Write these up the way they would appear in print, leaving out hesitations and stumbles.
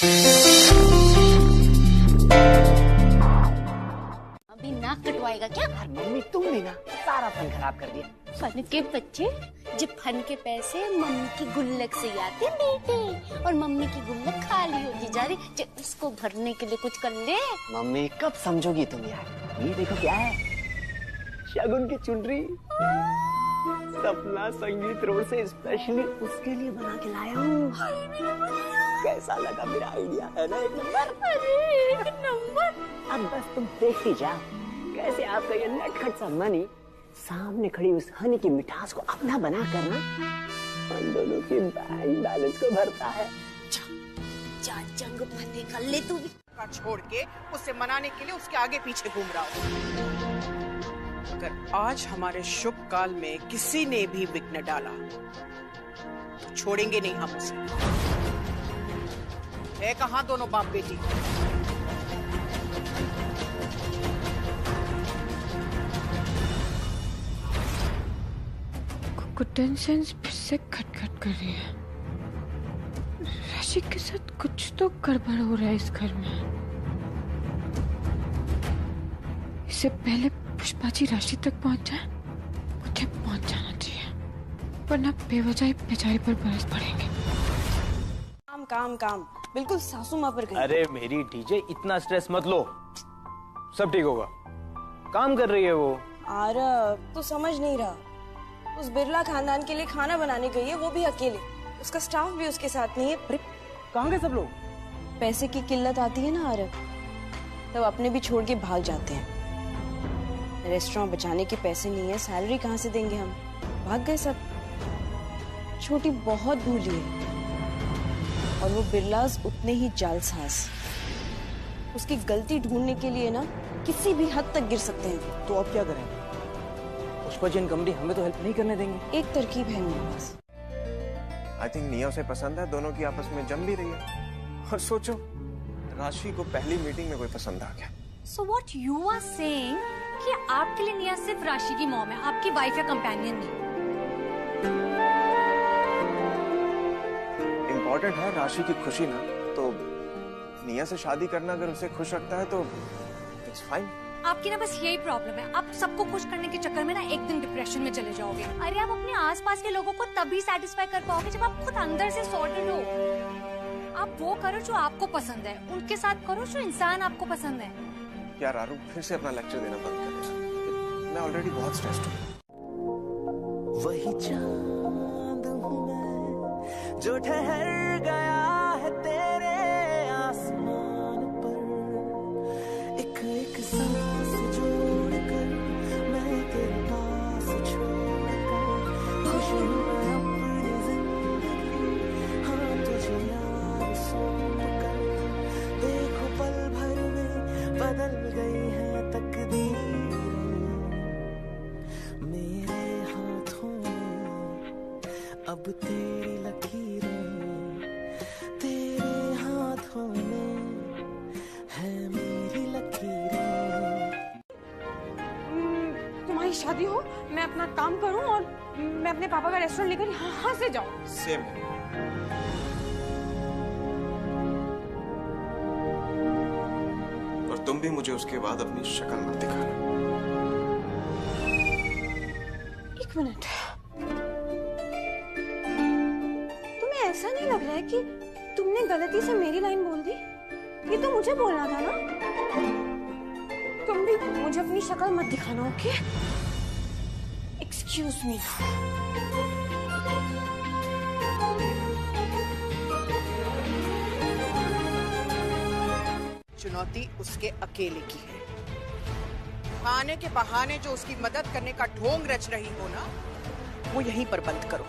अभी नाक कटवाएगा क्या? मम्मी तुमने ना सारा फन खराब कर दिया। फन के बच्चे, जब फन के पैसे मम्मी की गुल्लक से आते बेटे, और मम्मी की गुल्लक खाली होती जा रही, जब उसको भरने के लिए कुछ कर ले। मम्मी कब समझोगी तुम यार? ये देखो क्या है, शगुन की चुनरी सपना संगीत रोड से स्पेशली उसके लिए बना के लाया हूँ। कैसा लगा मेरा आइडिया? है ना एक नंबर? अरे एक नंबर। अब बस तुम देखती जाओ कैसे आपका ये नटखट सा मनी सामने खड़ी उस हनी की मिठास को अपना बना कर ना हम दोनों के बैंक बैलेंस को भरता है। जा जंग फतेह कर ले तू भी। छोड़ के उसे मनाने के लिए उसके आगे पीछे घूम रहा हूँ। अगर आज हमारे शुभ काल में किसी ने भी विघ्न डाला तो छोड़ेंगे नहीं हम उसे। है कहाँ दोनों बाप बेटी? टेंशन फिर से खटखट कर रही है। राशि के साथ कुछ तो गड़बड़ हो रहा है इस घर में। इससे पहले पुष्पा जी राशि तक पहुंच जाए, मुझे पहुंच जाना चाहिए, वरना बेवजह बेचारी पर बरस पड़ेंगे। काम काम काम, बिल्कुल सासू माँ पर गई। अरे मेरी डीजे इतना स्ट्रेस मत लो, सब ठीक होगा। काम कर रही है वो। आरव तू समझ नहीं रहा, उस बिरला खानदान के लिए खाना बनाने गई है, वो भी अकेले। उसका स्टाफ भी उसके साथ नहीं है। कहाँ गए सब लोग? पैसे की किल्लत आती है ना आरव, तब अपने भी छोड़ के भाग जाते हैं। रेस्टोरेंट बचाने के पैसे नहीं है, सैलरी कहाँ से देंगे हम? भाग गए सब। छोटी बहुत भूली है, और वो बिरलास उतने ही जालसाज। उसकी गलती ढूंढने के लिए ना किसी भी हद तक गिर सकते हैं। तो अब क्या करें? पुष्पा जी कंपनी हमें तो हेल्प नहीं करने देंगे। एक तरकीब है मेरे पास। आई थिंक निया उसे पसंद है, दोनों की आपस में जम भी रही है। और सोचो राशि को पहली मीटिंग में कोई पसंद आ गया। So what you are saying कि आपके लिए निया सिर्फ राशि की मॉम है, आपकी वाइफ या कंपेनियन नहीं। इम्पोर्टेंट है राशि की खुशी ना, तो निया से शादी करना अगर उसे खुश रखता है तो इट्स फाइन। आपकी ना बस यही प्रॉब्लम है, आप सबको खुश करने के चक्कर में ना एक दिन डिप्रेशन में चले जाओगे। अरे आप अपने आसपास के लोगों को तभी सेटिस्फाई कर पाओगे जब आप खुद अंदर से सॉर्टेड हो। आप वो करो जो आपको पसंद है, उनके साथ करो जो इंसान आपको पसंद है। यार आरू फिर से अपना लेक्चर देना बंद कर दे, मैं ऑलरेडी बहुत स्ट्रेस्ड हूँ। वही चांद हूँ मैं जो ठहर गया है तेरे आसमान पर, एक एक सांस जोड़कर मैं तेरे पास छोड़कर खुश हूँ मैं अपनी जिंदगी। हाँ तुझे याद सौंप कर देखो पल भर में बदल गई है तकदीर। मेरे हाथों में अब तेरी लकीरें, तेरे हाथों में है मेरी लकीरें। तुम्हारी शादी हो, मैं अपना काम करूं और मैं अपने पापा का रेस्टोरेंट लेकर यहाँ से जाऊं। सेम। और तुम भी मुझे उसके बाद अपनी शक्ल मत दिखाना। एक मिनट, तुम्हें ऐसा नहीं लग रहा है कि तुमने गलती से मेरी लाइन बोल दी? ये तो मुझे बोलना था ना। तुम भी मुझे अपनी शक्ल मत दिखाना, ओके? Excuse me. चुनौती उसके अकेले की है। खाने के बहाने जो उसकी मदद करने का ढोंग रच रही हो ना, वो यहीं पर बंद करो।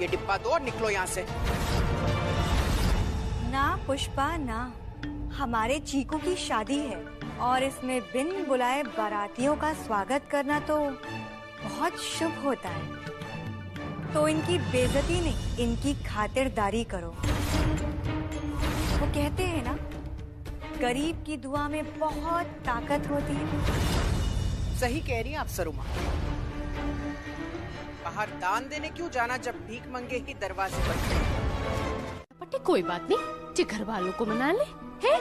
ये डिब्बा दो और निकलो यहाँ से। ना पुष्पा ना, हमारे चीकू की शादी है और इसमें बिन बुलाए बारातियों का स्वागत करना तो बहुत शुभ होता है। तो इनकी बेइज्जती नहीं, इनकी खातिरदारी करो। वो कहते हैं ना, गरीब की दुआ में बहुत ताकत होती है। सही कह रही हैं आप सरुमा। बाहर दान देने क्यों जाना जब भीख मंगे ही दरवाजे पर खड़े। पट्टे कोई बात नहीं, जो घर वालों को मना ले। है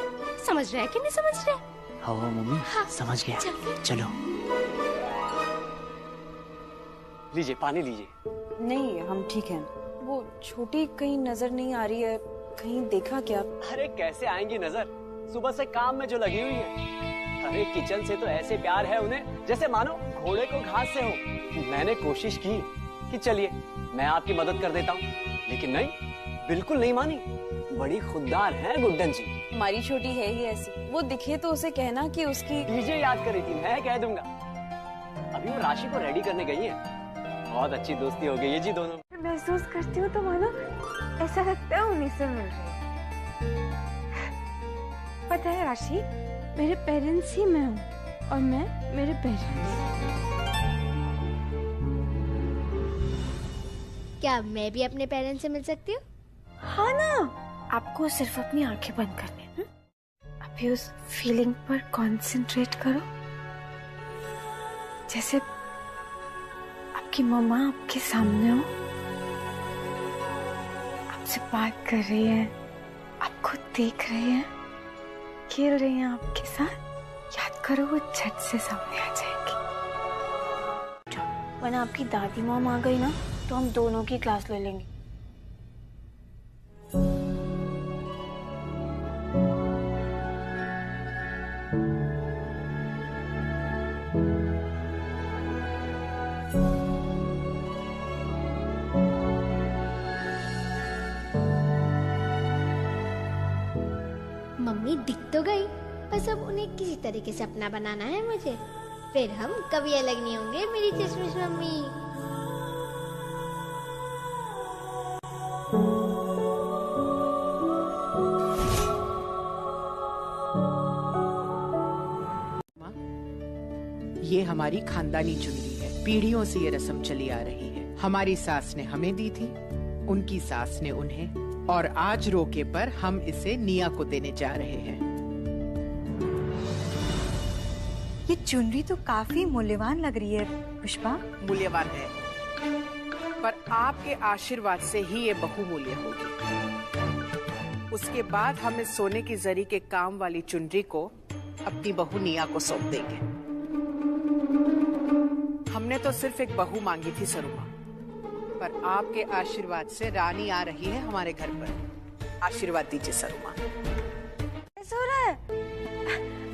समझ रहा है कि नहीं समझ रहा? हाँ मम्मी, हाँ, समझ गया। चलो लीजिए, पानी लीजिए। नहीं हम ठीक हैं। वो छोटी कहीं नजर नहीं आ रही है, कहीं देखा क्या? अरे कैसे आएंगी नजर, सुबह से काम में जो लगी हुई है। अरे किचन से तो ऐसे प्यार है उन्हें जैसे मानो घोड़े को घास से हो। मैंने कोशिश की कि चलिए मैं आपकी मदद कर देता हूँ, लेकिन नहीं, बिल्कुल नहीं मानी। बड़ी खुददार है गुड्डन जी। हमारी छोटी है ही ऐसी, वो दिखे तो उसे कहना कि उसकी डीजे याद कर रही थी, मैं कह दूंगा। अभी वो राशि को रेडी करने गई है। बहुत अच्छी दोस्ती हो गई है जी दोनों। महसूस करती हूँ तो मानो ऐसा लगता है उन्हीं से मिल रही। पता है राशि, मेरे पेरेंट्स ही मैं हूँ और मैं मेरे पेरेंट्स। क्या मैं भी अपने पेरेंट्स से मिल सकती हूँ? हाँ ना, आपको सिर्फ अपनी आंखें बंद करनी है। अभी उस फीलिंग पर कंसंट्रेट करो, जैसे आपकी मम्मा आपके सामने हो, आपसे बात कर रही है, आपको देख रही है, खेल रही है आपके साथ। याद करो वो झट से सामने आ जाएगी। वरना आपकी दादी मॉम आ गई ना तो हम दोनों की क्लास ले लेंगे। मम्मी दिख तो गई, बस अब उन्हें किसी तरीके से अपना बनाना है मुझे, फिर हम कभी अलग नहीं होंगे मेरी चश्मिश मम्मी। ये हमारी खानदानी चुनरी है, पीढ़ियों से ये रस्म चली आ रही है। हमारी सास ने हमें दी थी, उनकी सास ने उन्हें, और आज रोके पर हम इसे निया को देने जा रहे हैं। ये चुनरी तो काफी मूल्यवान लग रही है पुष्पा। मूल्यवान है, पर आपके आशीर्वाद से ही ये बहुमूल्य होगी। उसके बाद हम इस सोने की जरी के काम वाली चुनरी को अपनी बहू निया को सौंप देंगे। हमने तो सिर्फ एक बहू मांगी थी सरुमा, पर आपके आशीर्वाद से रानी आ रही है हमारे घर पर। आशीर्वाद दीजिए सरुमा। ऐसा हो रहा है?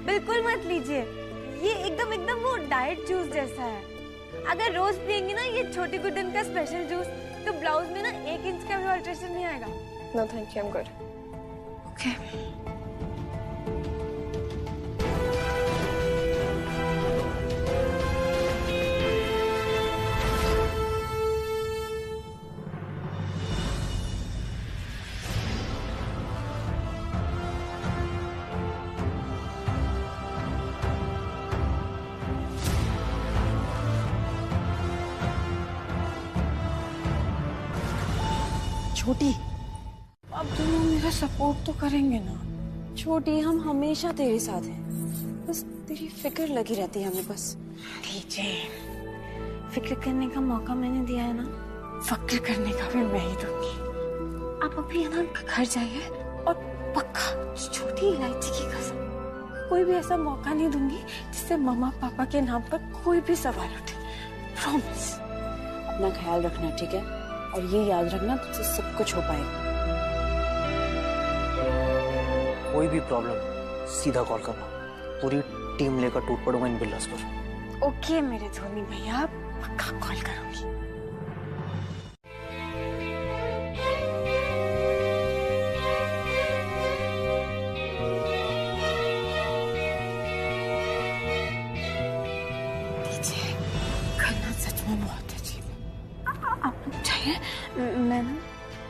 बिल्कुल मत लीजिए, ये एकदम वो डाइट जूस जैसा है। अगर रोज पियेंगे ना ये छोटी गुड्डन का स्पेशल जूस, तो ब्लाउज में ना 1 इंच का भी अल्ट्रेशन नहीं आएगा। No thank you, I am good. Okay छोटी, अब दोनों मेरा सपोर्ट तो करेंगे ना। छोटी हम हमेशा तेरे साथ हैं, बस तेरी फिक्र लगी रहती है हमें बस। लीजिए, फिक्र करने का मौका मैंने दिया है ना, फक्र करने का भी मैं ही दूंगी। आप अभी है ना घर जाइए और पक्का छोटी इलायची की कसम कोई भी ऐसा मौका नहीं दूंगी जिससे मम्मा पापा के नाम पर कोई भी सवाल उठे। प्रॉमिस। अपना ख्याल रखना, ठीक है? और ये याद रखना तुझसे सब कुछ हो पाएगा। कोई भी प्रॉब्लम सीधा कॉल करना, पूरी टीम लेकर टूट पड़ूंगा इन बिल्लास पर। ओके मेरे धोनी भैया, पक्का कॉल करूंगी। दीजिए, करना सच में बहुत अजीब है। आप लोग चाहिए मैं ना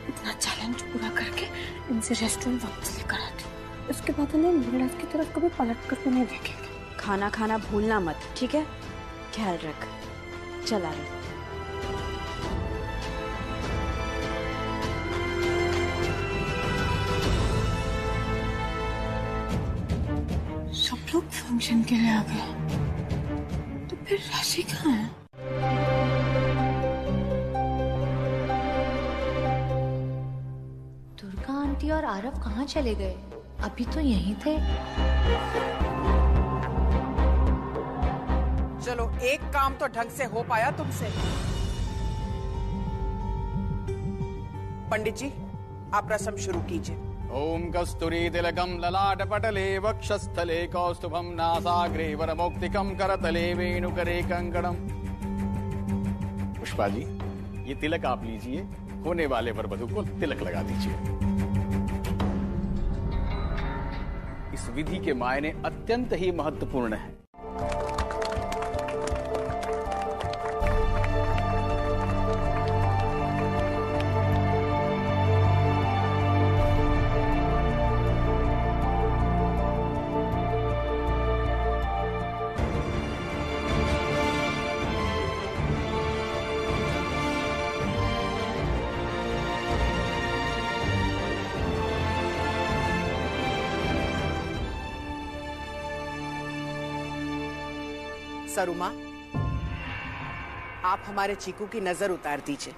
इतना चैलेंज पूरा करके इनसे रेस्टोरेंट वक्त से लेकर आती हूँ। उसके बाद उन्हें बिल्लास की तरफ कभी पलट कर भी नहीं देखेंगे। खाना खाना भूलना मत, ठीक है? ख्याल रख। चला रहे। सब लोग फंक्शन के लिए आ गए, तो फिर राशि कहाँ है? दुर्गा आंटी और आरव कहाँ चले गए? अभी तो यहीं थे। चलो एक काम तो ढंग से हो पाया तुमसे। पंडित जी आप रस्म शुरू कीजिए। ओम कस्तूरी तिलकम ललाट पटले वक्षस्थले कौस्तुभम नासाग्रे वरमौक्तिकम करतले वेणुकरे कंकणम। पुष्पा जी ये तिलक आप लीजिए, होने वाले वरवधू को तिलक लगा दीजिए। इस विधि के मायने अत्यंत ही महत्वपूर्ण है। सरुमा आप हमारे चीकू की नजर उतार दीजिए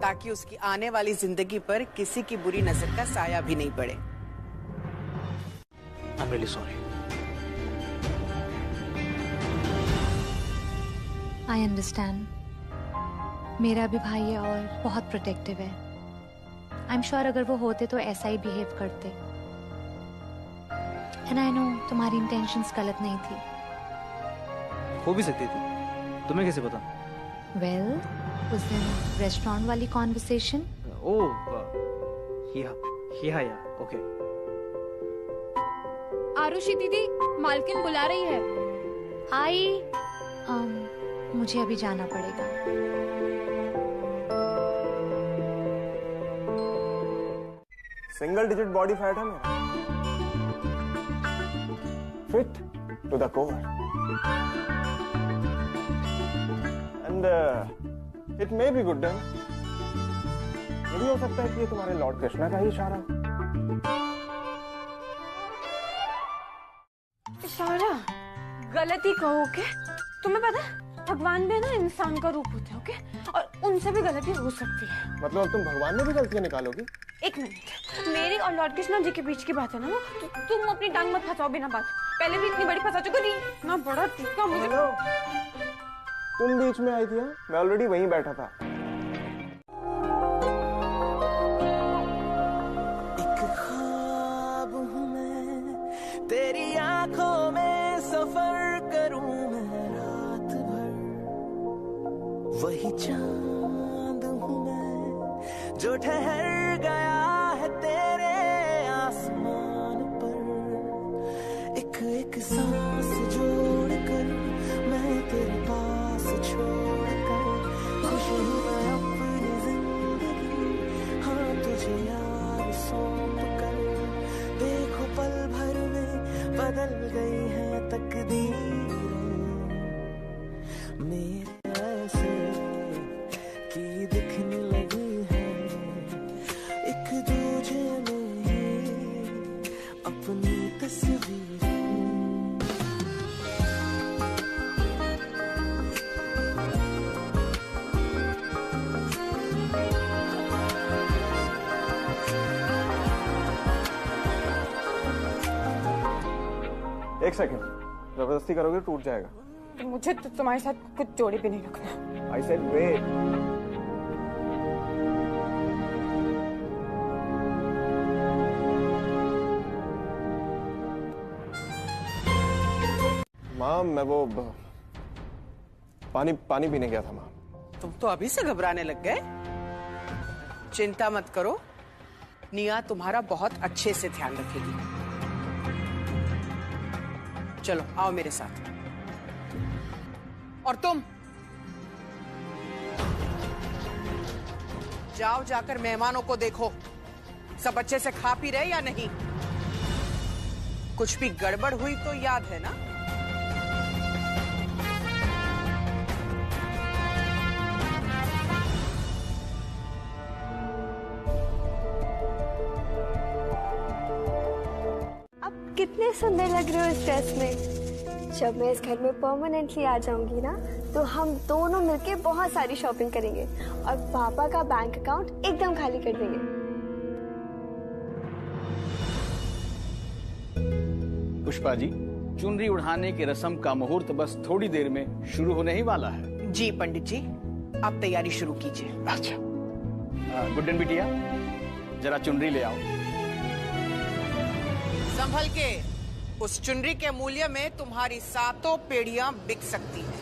ताकि उसकी आने वाली जिंदगी पर किसी की बुरी नजर का साया भी नहीं पड़े। I'm really sorry. I understand. मेरा भी भाई है और बहुत प्रोटेक्टिव है। I'm sure अगर वो होते तो ऐसा ही बिहेव करते। And I know तुम्हारी इंटेंशंस गलत नहीं थी। हो भी सकती थी, तुम्हें कैसे पता? Well, उस दिन रेस्टोरेंट वाली कॉन्वर्सेशन। या ओके। आरुषि दीदी मालकिन बुला रही है। आई मुझे अभी जाना पड़ेगा। सिंगल डिजिट बॉडी फैट है मेरा, fit to the core, and it may be good done. ये भी हो सकता है कि ये तुम्हारे लॉर्ड कृष्णा का ही इशारा। इशारा गलती कहो के? तुम्हें पता है भगवान भी ना इंसान का रूप होते हैं, ओके? और उनसे भी गलती हो सकती है। मतलब अब तुम भगवान में भी गलतियां निकालोगी? एक मिनट, मेरी और लॉर्ड कृष्णा जी के बीच की बात है ना वो, तुम अपनी टांग मत फंसाओ बिना बात। पहले भी इतनी बड़ी फंसा चुकी थी ना, बड़ा टीका मुझे। तुम बीच में आई थी? मैं ऑलरेडी वहीं बैठा था। एक ख्वाब हूँ मैं, तेरी आंखों में सफर करूं मैं रात भर। वही चांद हूँ मैं जो ठहर गया है तेरे आसमान पर। एक एक सांस जोड़कर मैं तेरे पास छोड़कर खुश हूँ मैं अपनी जिंदगी। हाँ तुझे यार सौंप कर, देखो पल भर में बदल गई है तकदीरें मेरे ऐसे कि दिखने लगी है एक दूजे में ही अपनी तस्वीरें। एक सेकंड, जबरदस्ती करोगे टूट जाएगा। तो मुझे तो तुम्हारे साथ कुछ जोड़ी भी नहीं रखना। I said wait. माँ मैं वो पानी पीने गया था माँ। तुम तो अभी से घबराने लग गए। चिंता मत करो, निया तुम्हारा बहुत अच्छे से ध्यान रखेगी। चलो आओ मेरे साथ। और तुम जाओ, जाकर मेहमानों को देखो सब अच्छे से खा पी रहे या नहीं। कुछ भी गड़बड़ हुई तो याद है ना? कितने सुंदर लग रहे हो इस ड्रेस में। जब मैं इस घर में परमानेंटली आ जाऊंगी ना, तो हम दोनों मिलके बहुत सारी शॉपिंग करेंगे और पापा का बैंक अकाउंट एकदम खाली कर देंगे। पुष्पा जी, चुनरी उड़ाने की रस्म का मुहूर्त बस थोड़ी देर में शुरू होने ही वाला है। जी पंडित जी, आप तैयारी शुरू कीजिए। अच्छा, गुड्डन बिटिया, जरा चुनरी ले आओ। संभल के, उस चुनरी के मूल्य में तुम्हारी 7 पीढ़ियां बिक सकती हैं।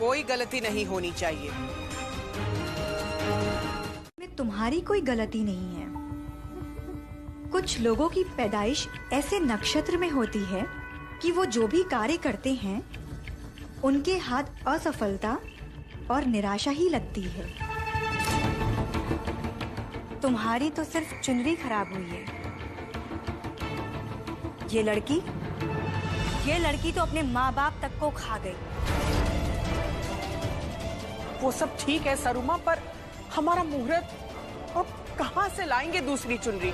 कोई गलती नहीं होनी चाहिए। में तुम्हारी कोई गलती नहीं है। कुछ लोगों की पैदाइश ऐसे नक्षत्र में होती है कि वो जो भी कार्य करते हैं उनके हाथ असफलता और निराशा ही लगती है। तुम्हारी तो सिर्फ चुनरी खराब हुई है। ये लड़की तो अपने माँ बाप तक को खा गई। वो सब ठीक है सरुमा, पर हमारा मुहूर्त, अब कहाँ से लाएंगे दूसरी चुनरी?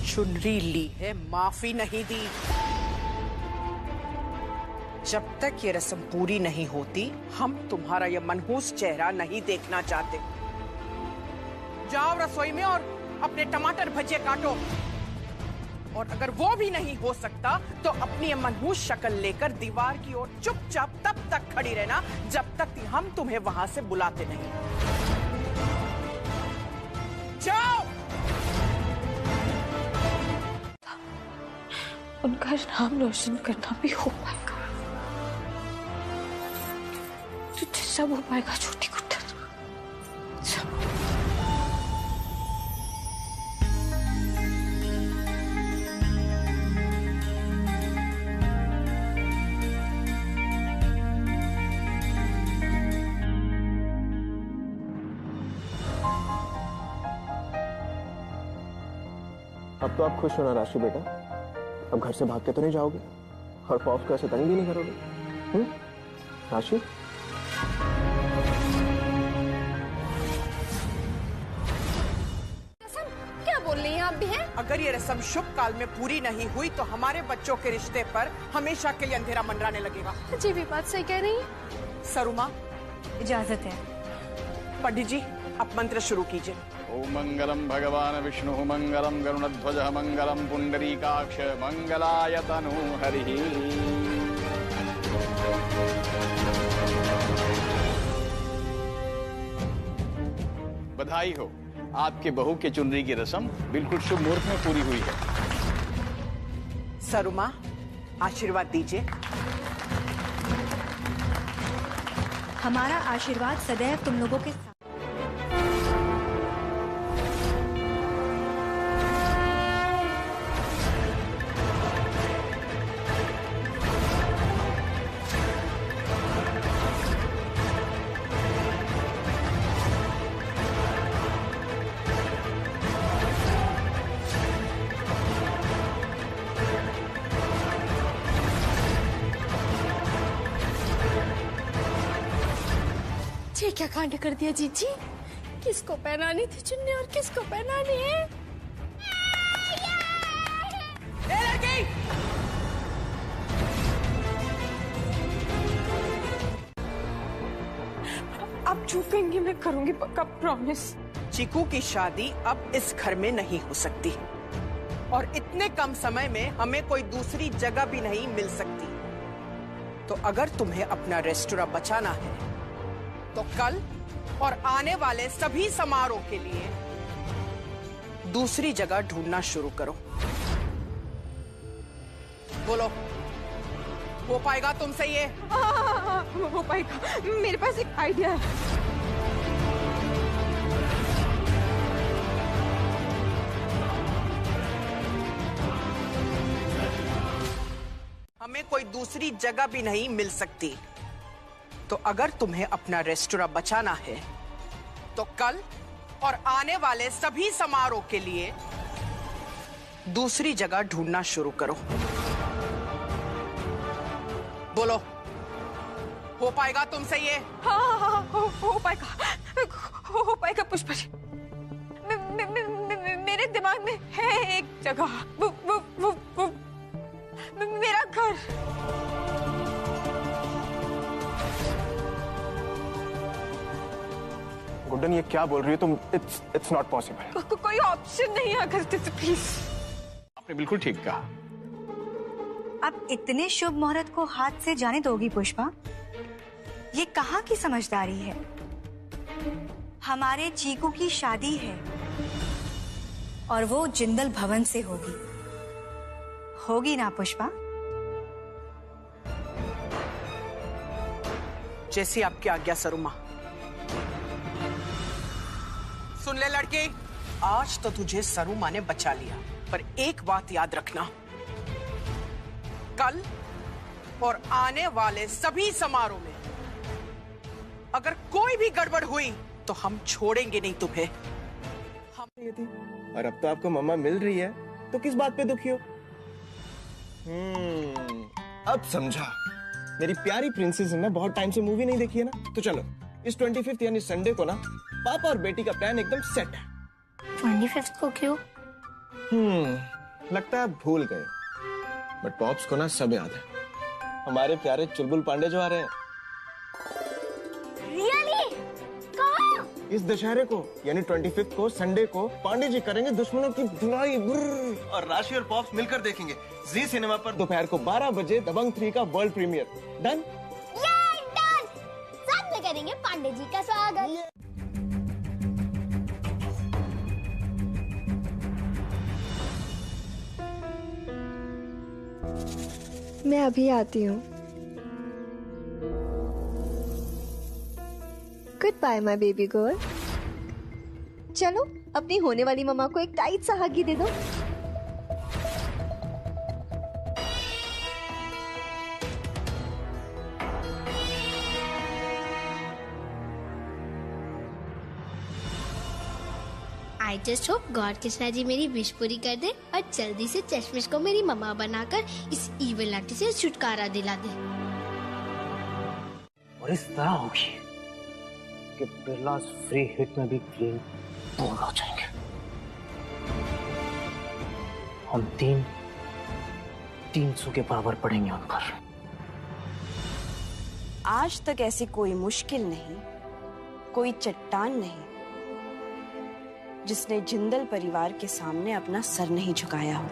चुनरी ली है, माफी नहीं दी। जब तक ये रस्म पूरी नहीं होती, हम तुम्हारा ये मनहूस चेहरा नहीं देखना चाहते। जाओ रसोई में और अपने टमाटर भजिए काटो। और अगर वो भी नहीं हो सकता तो अपनी ये मनहूस शक्ल लेकर दीवार की ओर चुपचाप तब तक खड़ी रहना जब तक हम तुम्हें वहां से बुलाते नहीं। जाओ। उनका नाम रोशन करना भी हो पाएगा, तुझे सब हो पाएगा छोटी गुड्डन, सब। अब तो आप खुश हो ना राशि बेटा? अब घर से भाग के तो नहीं जाओगे और पॉप को ऐसे तंग भी नहीं करोगे? राशि, क्या बोल रही हैं आप भी हैं? अगर ये रस्म शुभ काल में पूरी नहीं हुई तो हमारे बच्चों के रिश्ते पर हमेशा के लिए अंधेरा मंडराने लगेगा। जी भी बात सही कह रही है। सरुमा, इजाजत है। पंडित जी, आप मंत्र शुरू कीजिए। ओम मंगलम भगवान विष्णु मंगलम गरुणध्वज मंगलम पुंडरीकाक्ष मंगलाय तनु हरि। बधाई हो, आपके बहू के चुनरी की रस्म बिल्कुल शुभ मुहूर्त में पूरी हुई है। सरुमा, आशीर्वाद दीजिए। हमारा आशीर्वाद सदैव तुम लोगों के साथ। ये क्या कांड कर दिया जीजी? किसको पहनानी थी चुन्नी और किसको पहनानी है? लड़की! आप जो कहेंगे मैं करूंगी, पक्का प्रॉमिस। चीकू की शादी अब इस घर में नहीं हो सकती और इतने कम समय में हमें कोई दूसरी जगह भी नहीं मिल सकती। तो अगर तुम्हें अपना रेस्टोरेंट बचाना है तो कल और आने वाले सभी समारोह के लिए दूसरी जगह ढूंढना शुरू करो। बोलो, हो पाएगा तुमसे ये? हो पाएगा, मेरे पास एक आइडिया है। हमें कोई दूसरी जगह भी नहीं मिल सकती। तो अगर तुम्हें अपना रेस्टोरेंट बचाना है तो कल और आने वाले सभी समारोह के लिए दूसरी जगह ढूंढना शुरू करो। बोलो, हो पाएगा तुमसे ये? हाँ, हो पाएगा, हो पाएगा पुष्पा जी, मेरे दिमाग में है एक जगह, वो मेरा घर। गुड्डन ये क्या बोल रही हो तुम? It's not possible. कोई ऑप्शन नहीं है अगर प्लीज। आपने बिल्कुल ठीक कहा। अब इतने शुभ मुहूर्त को हाथ से जाने दोगी पुष्पा? ये कहाँ की समझदारी है? हमारे चीकू की शादी है और वो जिंदल भवन से होगी ना पुष्पा? जैसी आपकी आज्ञा सरुमा। सुन ले लड़के, आज तो तुझे सरुमा ने बचा लिया, पर एक बात याद रखना, कल और आने वाले सभी समारोह में अगर कोई भी गड़बड़ हुई तो हम छोड़ेंगे नहीं तुम्हें। और अब तो आपको मम्मा मिल रही है, तो किस बात पे दुखी हो? अब समझा। मेरी प्यारी प्रिंसेस ने बहुत टाइम से मूवी नहीं देखी है ना, तो चलो इस 25th यानी संडे को ना पापा और बेटी का प्लान एकदम सेट है। 25th को क्यों? लगता है भूल गए, बट पॉप्स को ना सब याद है। हमारे प्यारे चुलबुल पांडे जो आ रहे हैं। रियली? कहाँ? इस दशहरे को यानी 25th को संडे को पांडे जी करेंगे दुश्मनों की धुलाई, और राशि और पॉप्स मिलकर देखेंगे जी सिनेमा पर दोपहर को 12 बजे दबंग 3 का वर्ल्ड प्रीमियर। डन? डन! साथ में करेंगे पांडे जी का स्वागत। मैं अभी आती हूँ। Goodbye my baby girl. चलो अपनी होने वाली मम्मा को एक टाइट सा हग ही दे दो। I just hope God Krishna ji मेरी विश पूरी कर दे और जल्दी से चश्मिश को मेरी मम्मा बनाकर इस इविल आंटी से छुटकारा दिला दे। और इस तरह होगी कि बिरलास फ्री हिट में भी क्लीन बोल हो जाएंगे। हम 300 के बराबर पड़ेंगे उन पर। आज तक ऐसी कोई मुश्किल नहीं, कोई चट्टान नहीं जिसने जिंदल परिवार के सामने अपना सर नहीं झुकाया हो।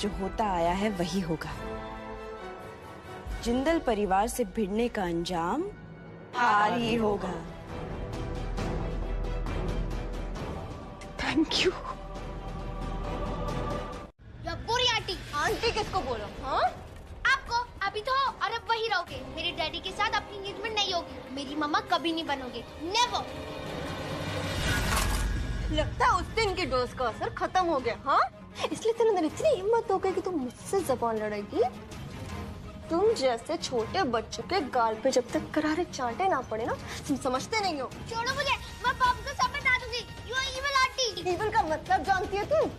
जो होता आया है वही होगा। जिंदल परिवार से भिड़ने का अंजाम हार ही होगा। Thank you. बुरी आंटी। आंटी किसको बोलो? हाँ? आपको। अभी तो और अब वही रहोगे। मेरे डैडी के साथ अपनी एंगेजमेंट नहीं होगी। मेरी मम्मा कभी नहीं बनोगे। नेवर। लगता है उस दिन की डोज का असर खत्म हो गया। हाँ, इसलिए तेरे अंदर इतनी हिम्मत हो गई कि तुम मुझसे जबान लड़ेगी। तुम जैसे छोटे बच्चों के गाल पे जब तक करारे चांटे ना पड़े ना, तुम समझते नहीं हो। छोड़ो मुझे, मैं पापा को सब बता दूंगी। You are evil aunty. Evil का मतलब जानती है तुम?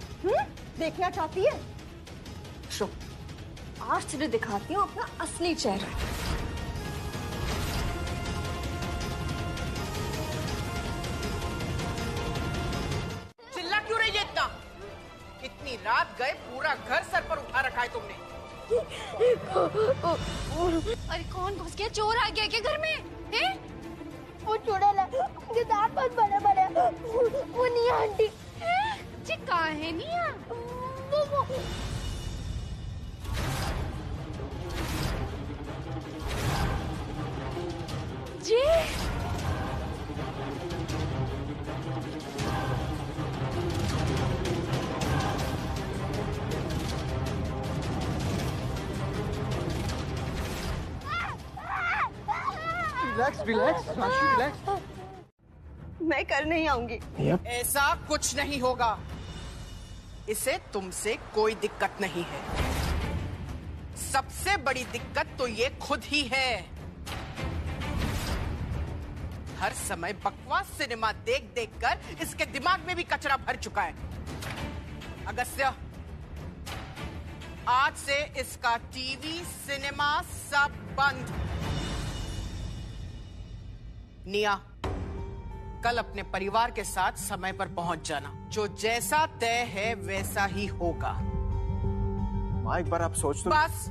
देखना चाहती है? चुप। आज तुझे दिखाती हूँ अपना असली चेहरा। चिल्ला क्यों रही है इतना? इतनी रात गए, पूरा घर सर पर उठा रखा है तुमने। अरे कौन घुस गया? चोर आ गया क्या घर में? हैं? वो चुड़ैल है, उनके दांत बहुत बड़े-बड़े। वो नहीं आंटी। जी कहाँ है निया? वो जी रिलैक्स राशि, रिलैक्स। मैं कर नहीं आऊंगी। ऐसा कुछ नहीं होगा। इसे तुमसे कोई दिक्कत नहीं है। सबसे बड़ी दिक्कत तो ये खुद ही है। हर समय बकवास सिनेमा देख देख कर इसके दिमाग में भी कचरा भर चुका है। अगस्त्य, आज से इसका टीवी, सिनेमा सब बंद। निया, कल अपने परिवार के साथ समय पर पहुंच जाना। जो जैसा तय है वैसा ही होगा। माँ एक बार आप सोच तो। बस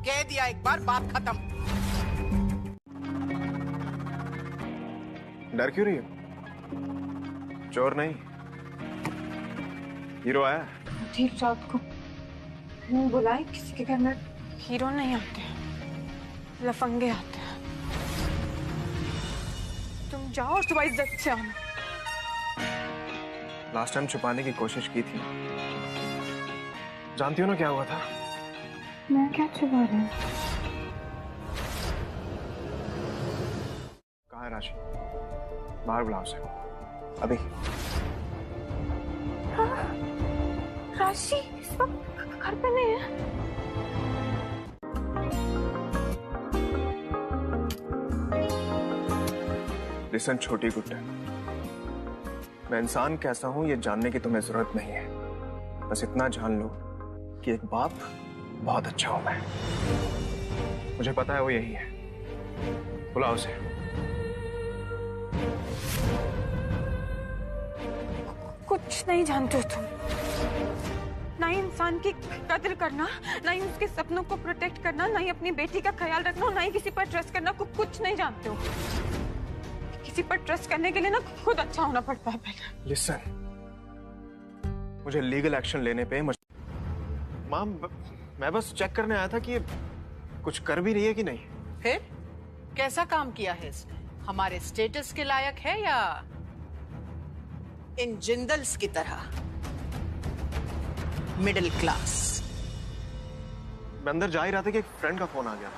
कह दिया एक बार, बात खत्म। डर क्यों रही है? चोर नहीं, हीरो आया। ठीक रात को बुलाए, किसी के घर में हीरो नहीं आते, लफंगे आते हैं। तुम जाओ और सुबह इज्जत से आना। लास्ट टाइम छुपाने की कोशिश की थी, जानती हो ना क्या हुआ था? मैं क्या छुपा रही हूँ? कहाँ है राशि? बाहर बुलाओ उसे अभी। हाँ, राशि इस वक्त घर पे नहीं है। लिसन छोटी गुड्डा, मैं इंसान कैसा हूं ये जानने की तुम्हें जरूरत नहीं है। बस इतना जान लो कि एक बाप बहुत अच्छा हूं मैं। मुझे पता है वो यही है। बुलाओ उसे। कुछ नहीं जानते तुम, ना ही इंसान की कदर करना, ना ही उसके सपनों को प्रोटेक्ट करना, ना ही अपनी बेटी का ख्याल रखना, ना ही किसी पर ट्रस्ट करना। कुछ नहीं जानते हो। किसी पर ट्रस्ट करने के लिए ना खुद अच्छा होना पड़ता है पहले। लिसन, मुझे लीगल एक्शन लेने पे माँ, मैं बस चेक करने आया था कि ये कुछ कर भी रही है कि नहीं। फिर कैसा काम किया है इसने? हमारे स्टेटस के लायक है या इन जिंदल्स की तरह मिडिल क्लास? मैं अंदर जा ही रहा था कि एक फ्रेंड का फोन आ गया,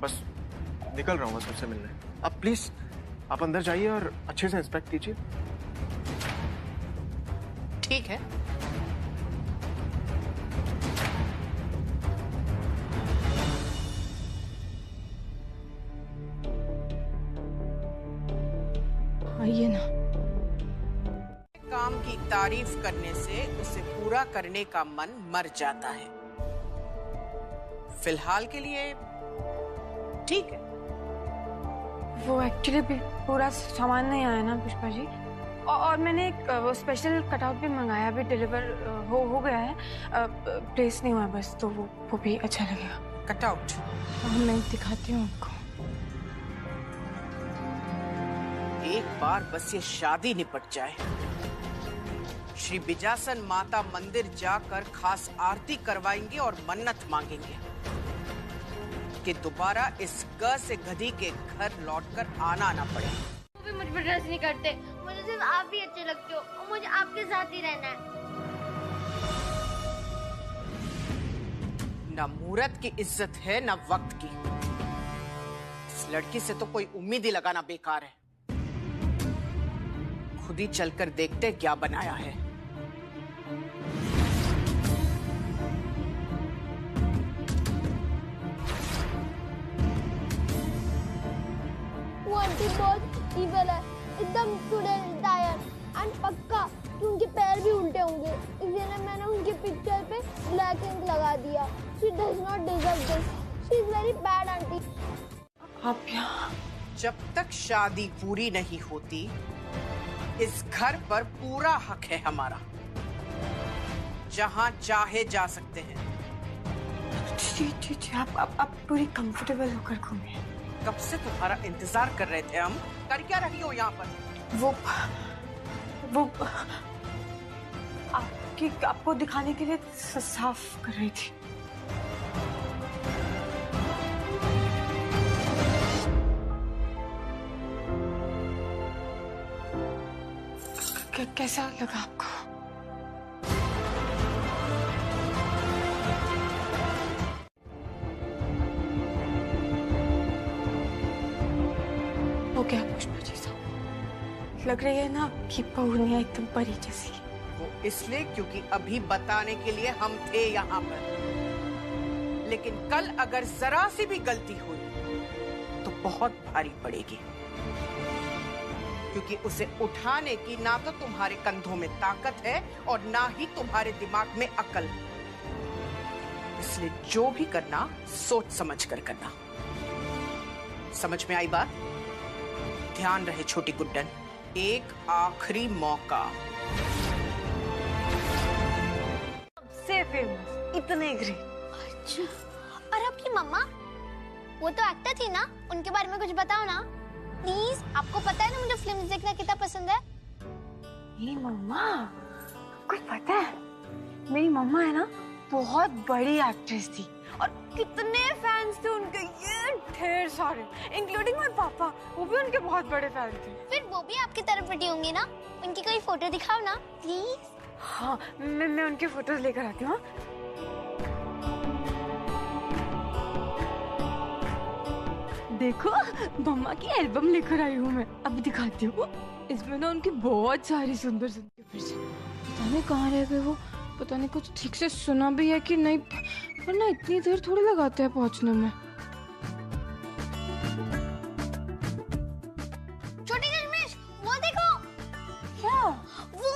बस निकल रहा हूँ बस उससे मिलने। अब प्लीज आप अंदर जाइए और अच्छे से इंस्पेक्ट कीजिए। ठीक है। आइए ना। काम की तारीफ करने से उसे पूरा करने का मन मर जाता है। फिलहाल के लिए ठीक है। वो एक्चुअली भी पूरा सामान नहीं आया ना पुष्पा जी, और मैंने एक वो स्पेशल कटआउट भी मंगाया, अभी डिलीवर हो गया है, प्लेस नहीं हुआ बस, तो वो भी अच्छा लगेगा। कटआउट मैं दिखाती हूँ आपको। एक बार बस ये शादी निपट जाए, श्री बिजासन माता मंदिर जाकर खास आरती करवाएंगे और मन्नत मांगेंगे कि दोबारा इस ग से गधी के घर लौटकर आना ना पड़े। वो भी मुझ पर ट्रस्ट नहीं करते। मुझे सिर्फ आप ही अच्छे लगते हो और मुझे आपके साथ ही रहना है। ना मुहूर्त की इज्जत है ना वक्त की। इस लड़की से तो कोई उम्मीद ही लगाना बेकार है। खुद ही चलकर देखते क्या बनाया है। वो आंटी बहुत इविल है, एकदम टायर एंड पक्का कि उनके पैर भी उल्टे होंगे, इसलिए मैंने उनकी पिक्चर पे ब्लैक इंक लगा दिया। She does not deserve this. She is very bad aunty. आप यहाँ जब तक शादी पूरी नहीं होती, इस घर पर पूरा हक है हमारा। जहां चाहे जा सकते हैं। जी आप पूरी कंफर्टेबल होकर घूमिए। कब से तुम्हारा इंतजार कर रहे थे हम। कर क्या रही हो यहाँ पर? वो आपको दिखाने के लिए साफ कर रही थी। कैसा लगा आपको? हो गया पुष्पा जी साहब, लग रही है ना कि पौनिया एकदम परी जैसी। वो इसलिए क्योंकि अभी बताने के लिए हम थे यहाँ पर, लेकिन कल अगर जरा सी भी गलती हुई तो बहुत भारी पड़ेगी। क्योंकि उसे उठाने की ना तो तुम्हारे कंधों में ताकत है और ना ही तुम्हारे दिमाग में अकल। इसलिए जो भी करना सोच समझ कर करना। समझ में आई बात? ध्यान रहे छोटी गुड्डन, एक आखिरी मौका। सबसे फेमस, इतने ग्रेट। अच्छा, और आपकी मम्मा, वो तो एक्टर थी ना, उनके बारे में कुछ बताओ ना प्लीज। आपको पता है ना मुझे फिल्म देखना कितना पसंद है। मेरी मम्मा, कुछ पता है, मेरी मम्मा है ना बहुत बड़ी एक्ट्रेस थी और कितने फैंस थे उनके, ये ढेर सारे, इंक्लूडिंग मेरे पापा, वो भी उनके बहुत बड़े फैन थे। फिर वो भी आपकी तरफ बटी होंगी ना, उनकी कोई फोटो दिखाओ ना प्लीज। हाँ, मैं उनके फोटोज लेकर आती हूँ। देखो, मम्मा की एल्बम लेकर आई हूँ मैं, अभी दिखाती हूँ। इसमें ना उनकी बहुत सारी सुंदर सुंदर पिक्चर। पता नहीं कहाँ रह गए वो, पता नहीं कुछ ठीक से सुना भी है कि नहीं, वरना इतनी देर थोड़ी लगाते हैं पहुँचने में। छोटी चश्मिश, वो देखो। क्या? वो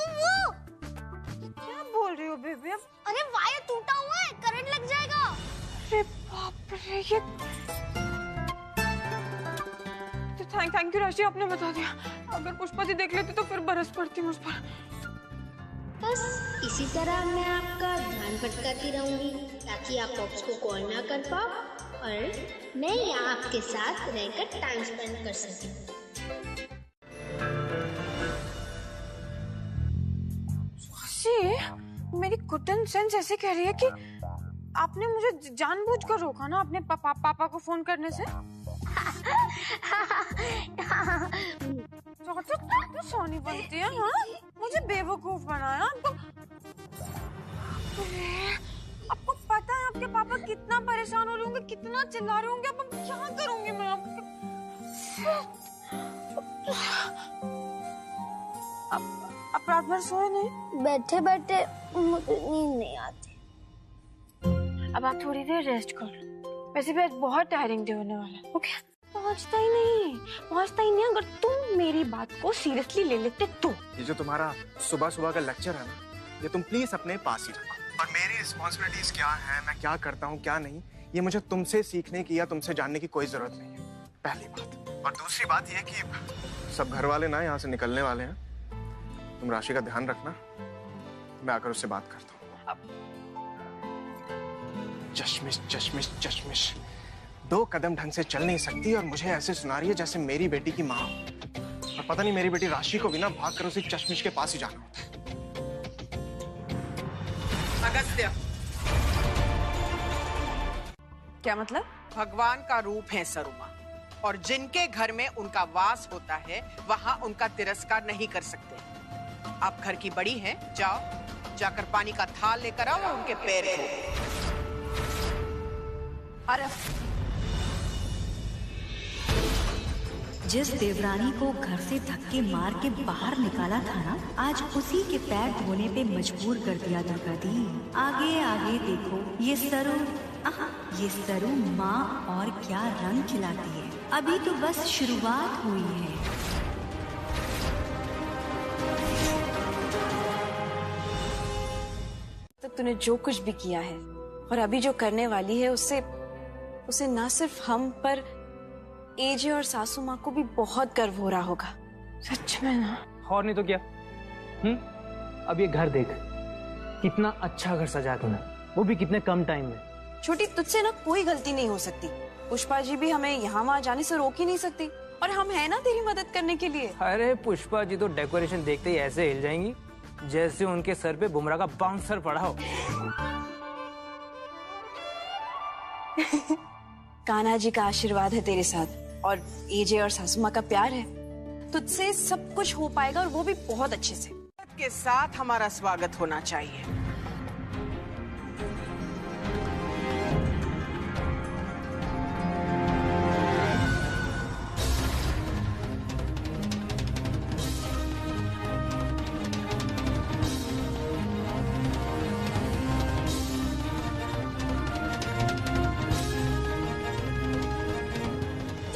क्या बोल रही हो बेबी? अरे वायर टूटा हुआ है, करंट लग जाएगा। अरे बाप रे, ये थैंक यू राशि, आपने बता दिया। अगर पुष्पा जी देख लेती तो फिर बरस पड़ती मुझ पर। बस इसी तरह मैं आपका ध्यान भटकाती रहूंगी ताकि आप ऑप्स को कॉल ना कर पाओ और मैं यहाँ आपके साथ रहकर टाइम स्पेंड कर सकूं। मेरी गुड्डन सेंस ऐसे कह रही है कि आपने मुझे जानबूझकर रोका ना अपने पापा को फोन करने से। तो सोनी बनती है, हाँ? मुझे बेवकूफ बनाया आपको। आपको पता है आपके पापा कितना परेशान हो रहे होंगे, कितना चिल्ला रहे होंगे। अब क्या करूंगी मैं आप रात भर सोए नहीं? बैठे बैठे मुझे नींद नहीं आती। अब आप थोड़ी देर रेस्ट कर लो, वैसे भी आज बहुत टायरिंग डे होने वाला है। ओके? पहुंचता ही नहीं। अगर तुम मेरी बात को सीरियसली ले लेते तो। ये जो तुम्हारा सुबह सुबह का लेक्चर है ना, ये तुम प्लीज अपने पास ही रखो। और मेरी रिस्पॉन्सिबिलिटीज क्या है, मैं क्या करता हूँ क्या नहीं, ये मुझे तुमसे सीखने की या तुमसे जानने की कोई जरूरत नहीं है, पहली बात। और दूसरी बात ये कि सब घर वाले ना यहाँ से निकलने वाले हैं, तुम राशि का ध्यान रखना, मैं आकर उससे बात करता हूँ। चश्मिश 2 कदम ढंग से चल नहीं सकती और मुझे ऐसे सुना रही है जैसे मेरी बेटी की माँ। और पता नहीं मेरी बेटी राशि को भी ना भाग कर उसी चश्मिश के पास ही जाना होता है। अगस्त्य, क्या मतलब? भगवान का रूप है सरुमा, और जिनके घर में उनका वास होता है वहाँ उनका तिरस्कार नहीं कर सकते। आप घर की बड़ी हैं, जाकर पानी का थाल लेकर आओ और उनके पैर धो। अरे जिस देवरानी को घर से धक्के मार के बाहर निकाला था ना, आज उसी के पैर धोने पे मजबूर कर दिया दुर्गा दी। आगे आगे देखो, ये सरू माँ और क्या रंग खिलाती है। अभी तो बस शुरुआत हुई है। तो तूने जो कुछ भी किया है और अभी जो करने वाली है, उसे ना सिर्फ हम पर एजे और सासू माँ को भी बहुत गर्व हो रहा होगा। सच में ना? और नहीं तो क्या। अब ये घर देख, कितना अच्छा घर सजा तूने, वो भी कितने कम टाइम में। छोटी, तुझसे ना कोई गलती नहीं हो सकती। पुष्पा जी भी हमें यहाँ वहाँ जाने से रोक ही नहीं सकती, और हम है ना तेरी मदद करने के लिए। अरे पुष्पा जी तो डेकोरेशन देखते ही ऐसे हिल जाएंगी जैसे उनके सर पे बुमराह का बाउंसर पड़ा हो। कान्हा जी का आशीर्वाद है तेरे साथ, और एजे और सासू माँ का प्यार है। तुझसे सब कुछ हो पाएगा, और वो भी बहुत अच्छे से। के साथ हमारा स्वागत होना चाहिए।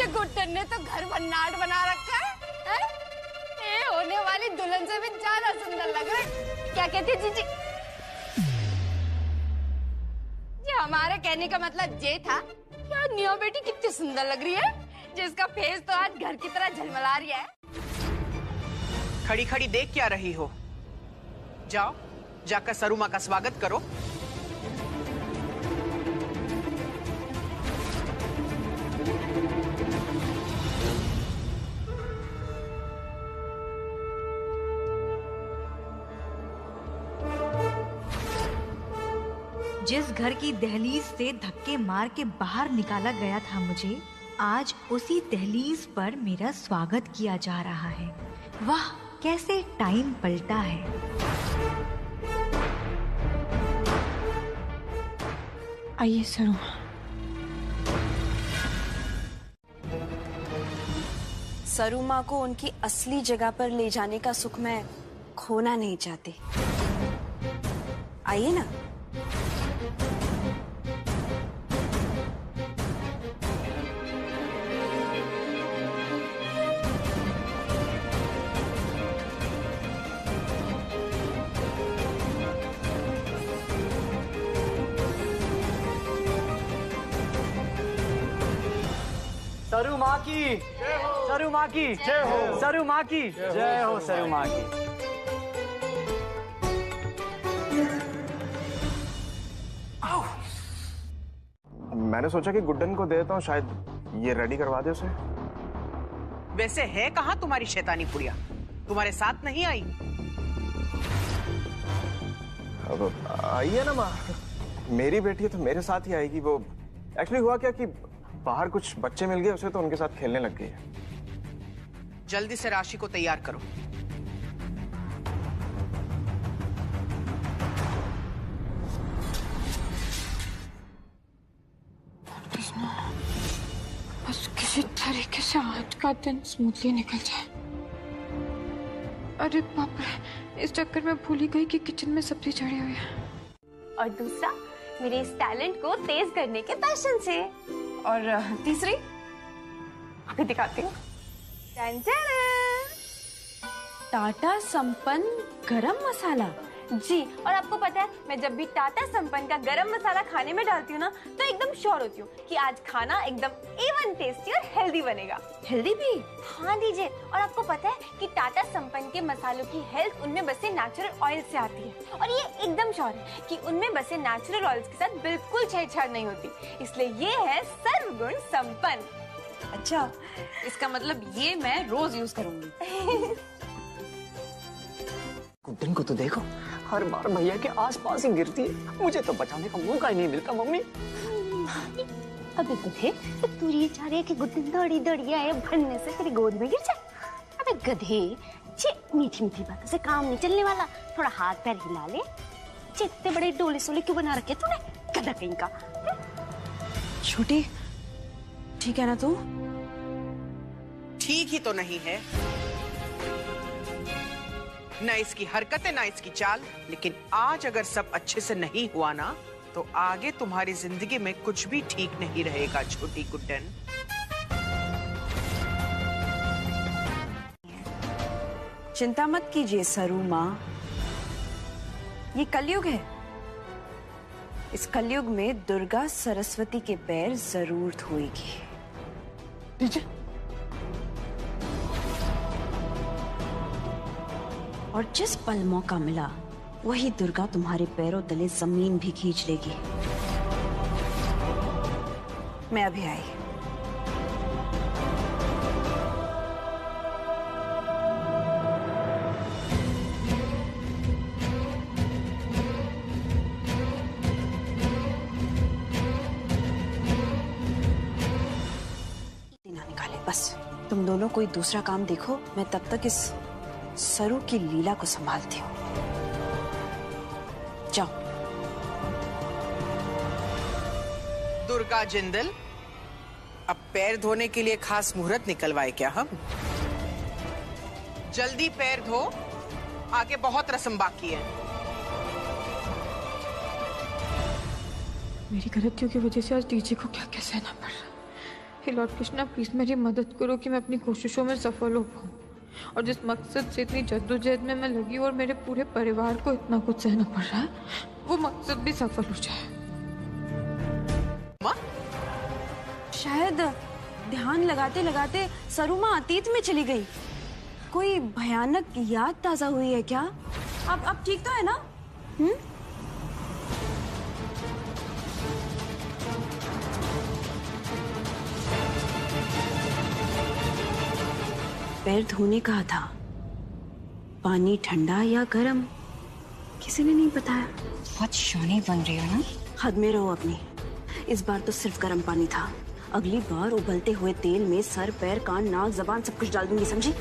गुट्टन ने तो घर भन्नाट बना रखा है? ये होने वाली दुल्हन से भी ज्यादा सुंदर लग रहा है। क्या कहती है जीजी? जी हमारे कहने का मतलब ये था कि निया बेटी कितनी सुंदर लग रही है, जिसका फेस तो आज घर की तरह झलमला रही है। खड़ी खड़ी देख क्या रही हो? जाओ, जाकर सरुमा का स्वागत करो। जिस घर की दहलीज से धक्के मार के बाहर निकाला गया था मुझे, आज उसी दहलीज पर मेरा स्वागत किया जा रहा है। वाह, कैसे टाइम पलटा है। आइए सरुमा। सरुमा को उनकी असली जगह पर ले जाने का सुख मैं खोना नहीं चाहती। आइए ना। सरू माँ की, सरू माँ की जय हो, सरू माँ की जय हो, सरू माँ की। मैंने सोचा कि गुड्डन को दे देता हूँ, शायद ये रेडी करवा दे उसे। वैसे है कहाँ तुम्हारी शैतानी पुड़िया? तुम्हारे साथ नहीं आई? अब आइए ना माँ, मेरी बेटी है तो मेरे साथ ही आएगी। वो एक्चुअली हुआ क्या कि बाहर कुछ बच्चे मिल गए उसे, तो उनके साथ खेलने लग गई है। जल्दी से राशि को तैयार करो। बस किसी तरीके से आज का दिन स्मूथली निकल जाए। अरे बाप रे, इस चक्कर में भूल ही गई कि किचन में सब्जी चढ़ी हुई है। और दूसरा, मेरे इस टैलेंट को तेज करने के पैशन से। और तीसरी अभी दिखाती हूँ। टाटा संपन्न गरम मसाला। जी, और आपको पता है, मैं जब भी टाटा संपन्न का गरम मसाला खाने में डालती हूँ ना, तो एकदम श्योर होती हूँ कि आज खाना एकदम A1 टेस्टी और हेल्दी बनेगा। हेल्दी भी? हाँ दीजिए। और आपको पता है कि टाटा संपन्न के मसालों की हेल्थ उनमें बसे नेचुरल ऑयल से आती है, और ये एकदम श्योर है कि उनमें बसे नेचुरल ऑयल्स के साथ बिल्कुल छेड़छाड़ नहीं होती, इसलिए ये है सर्वगुण संपन्न। अच्छा, इसका मतलब ये मैं रोज यूज करूंगी। गुड्डन को तो देखो, हर बार भैया के आसपास ही गिरती है। मुझे तो बचाने का मौका ही नहीं मिलता। मम्मी अबे गधे, तू ये चाह रही है कि गुड्डन दौड़ी दौड़ी आए भरने से तेरी गोद में गिर जाए? अबे गधे, ची मीठी मीठी बातों से काम नहीं चलने वाला। थोड़ा हाथ पैर हिला ले। इतने बड़े डोले सोले क्यों बना रखे तूने, गधा कहीं का। छोटी, ठीक है ना तू? ठीक ही तो नहीं है, ना इसकी हरकतें ना इसकी चाल। लेकिन आज अगर सब अच्छे से नहीं हुआ ना, तो आगे तुम्हारी जिंदगी में कुछ भी ठीक नहीं रहेगा छोटी गुड्डन। चिंता मत कीजिए सरू माँ, ये कलयुग है। इस कलयुग में दुर्गा सरस्वती के पैर जरूर धोएगी। और जिस पल मौका मिला, वही दुर्गा तुम्हारे पैरों तले जमीन भी खींच लेगी। मैं अभी आई। ना निकाले बस। तुम दोनों कोई दूसरा काम देखो, मैं तब तक इस सरू की लीला को संभालती हूँ। जाओ। दुर्गा जिंदल, अब पैर धोने के लिए खास मुहूर्त निकलवाए क्या हम? जल्दी पैर धो, आगे बहुत रस्म बाकी है। मेरी गलतियों की वजह से आज डीजे को क्या क्या सहना पड़ रहा है। हे लॉर्ड कृष्णा, प्लीज मेरी मदद करो कि मैं अपनी कोशिशों में सफल हो पाऊँ, और जिस मकसद से इतनी जद्दोजहद में मैं लगी और मेरे पूरे परिवार को इतना कुछ सहना पड़ रहा है, वो मकसद भी सफल हो जाए। शायद ध्यान लगाते लगाते सरुमा अतीत में चली गई। कोई भयानक याद ताजा हुई है क्या? अब ठीक तो है ना? पैर धोने का था। पानी ठंडा या गर्म किसी ने नहीं बताया। बहुत शौनी बन रही हो ना। हद में रहो अपनी। इस बार तो सिर्फ गर्म पानी था। अगली बार उबलते हुए तेल में सर, पैर, कान, नाक, जबान सब कुछ डाल दूंगी, समझी?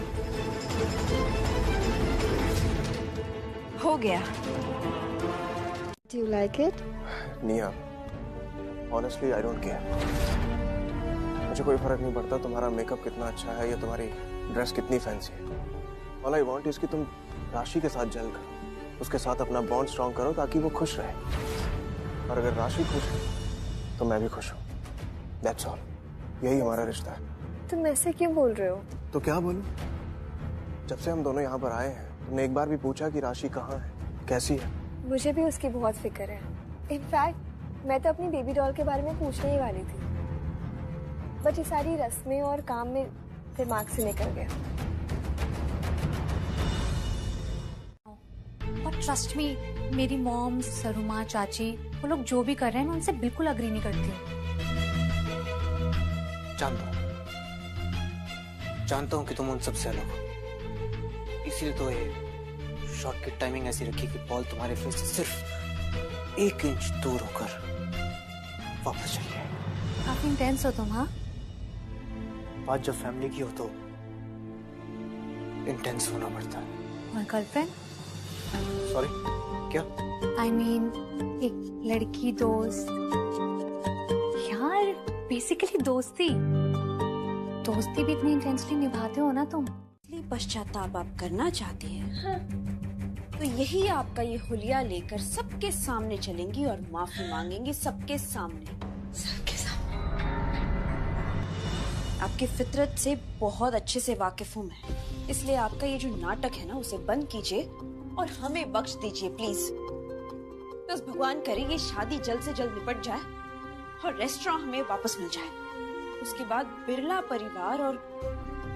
हो गया। Do you like it? निया, honestly I don't care. मुझे कोई फर्क नहीं पड़ता तुम्हारा मेकअप कितना अच्छा है या तुम्हारी ड्रेस कितनी फैंसी है। All I want is कि तुम राशि के साथ जल करो, उसके साथ अपना बॉन्ड स्ट्रॉन्ग करो ताकि वो खुश रहे। और अगर राशि खुश है तो मैं भी खुश हूँ। That's all. यही हमारा रिश्ता है। तुम ऐसे क्यों बोल रहे हो? तो क्या बोलूं? जब से हम दोनों यहाँ पर आए हैं तुमने एक बार भी पूछा कि राशि कहाँ है, कैसी है? मुझे भी उसकी बहुत फिक्र है। इनफैक्ट मैं तो अपनी बेबी डॉल के बारे में पूछने ही वाली थी, बट ये सारी रस्में और काम में दिमाग से निकल गया। और ट्रस्ट मी, मेरी मॉम, सरुमा, चाची, वो लोग जो भी कर रहे हैं मैं उनसे बिल्कुल अग्री नहीं करती। जानता हूँ कि तुम उन सबसे अलग हो, इसीलिए तो ये शॉट की टाइमिंग ऐसी रखी कि बॉल तुम्हारे फेस से सिर्फ 1 इंच दूर होकर वापस चली गई। काफी इंटेंस हो तुम। हाँ, बात जब फैमिली की हो तो इंटेंस होना पड़ता है। और गर्लफ्रेंड? सॉरी, क्या? I mean, एक लड़की दोस्त। यार बेसिकली दोस्ती भी इतनी इंटेंसली निभाते हो ना तुम। पश्चाताप आप करना चाहती हैं? हाँ। तो यही आपका ये हुलिया लेकर सबके सामने चलेंगी और माफी मांगेंगी सबके सामने। आपकी फितरत से बहुत अच्छे से वाकिफ हूँ मैं, इसलिए आपका ये जो नाटक है ना उसे बंद कीजिए और हमें बख्श दीजिए प्लीज। बस भगवान करे ये शादी जल्द से जल्द निपट जाए और रेस्टोरेंट हमें वापस मिल जाए। उसके बाद बिरला परिवार और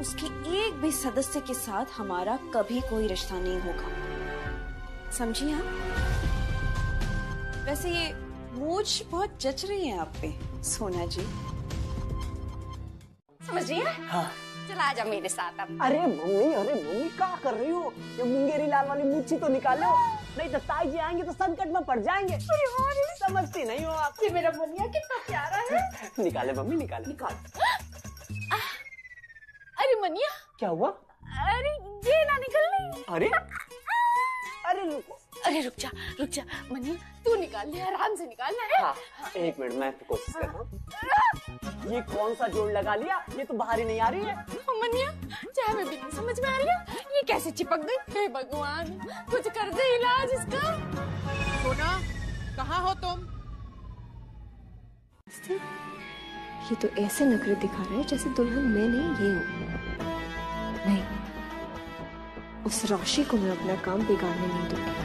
उसकी एक भी सदस्य के साथ हमारा कभी कोई रिश्ता नहीं होगा, समझिए आप? वैसे ये मूछ बहुत जच रही है आप पे सोना जी। समझ रही है? हाँ। चला आजा मेरे साथ अब। अरे मम्मी क्या कर रही हो? ये मुंगेरी लाल वाली मूछी तो निकालो, नहीं तो ताई जी आएंगे तो संकट में पड़ जाएंगे। समझती नहीं हो आप। ये मेरा मुनिया कितना प्यारा है। निकाले मम्मी, निकाल। अरे मनिया, क्या हुआ? अरे ये ना निकल रही। अरे अरे रुक जा मनिया, तू निकाल ले, आराम से निकालना है। हाँ, 1 मिनट मैं तो कोशिश कर रहा हूँ। ये कौन सा जोड़ लगा लिया? ये तो बाहर ही नहीं आ रही है। मनिया, चाहे मैं भी नहीं समझ में आ रही है, ये कैसे चिपक गई? हे भगवान, कुछ कर दे इलाज इसका। सोना, कहाँ हो तुम? ये तो ऐसे नखरे दिखा रहा है जैसे दुल्हन मैं नहीं, ये हूँ। नहीं, उस राशि को मैं अपना काम बिगाड़ने नहीं दूंगी।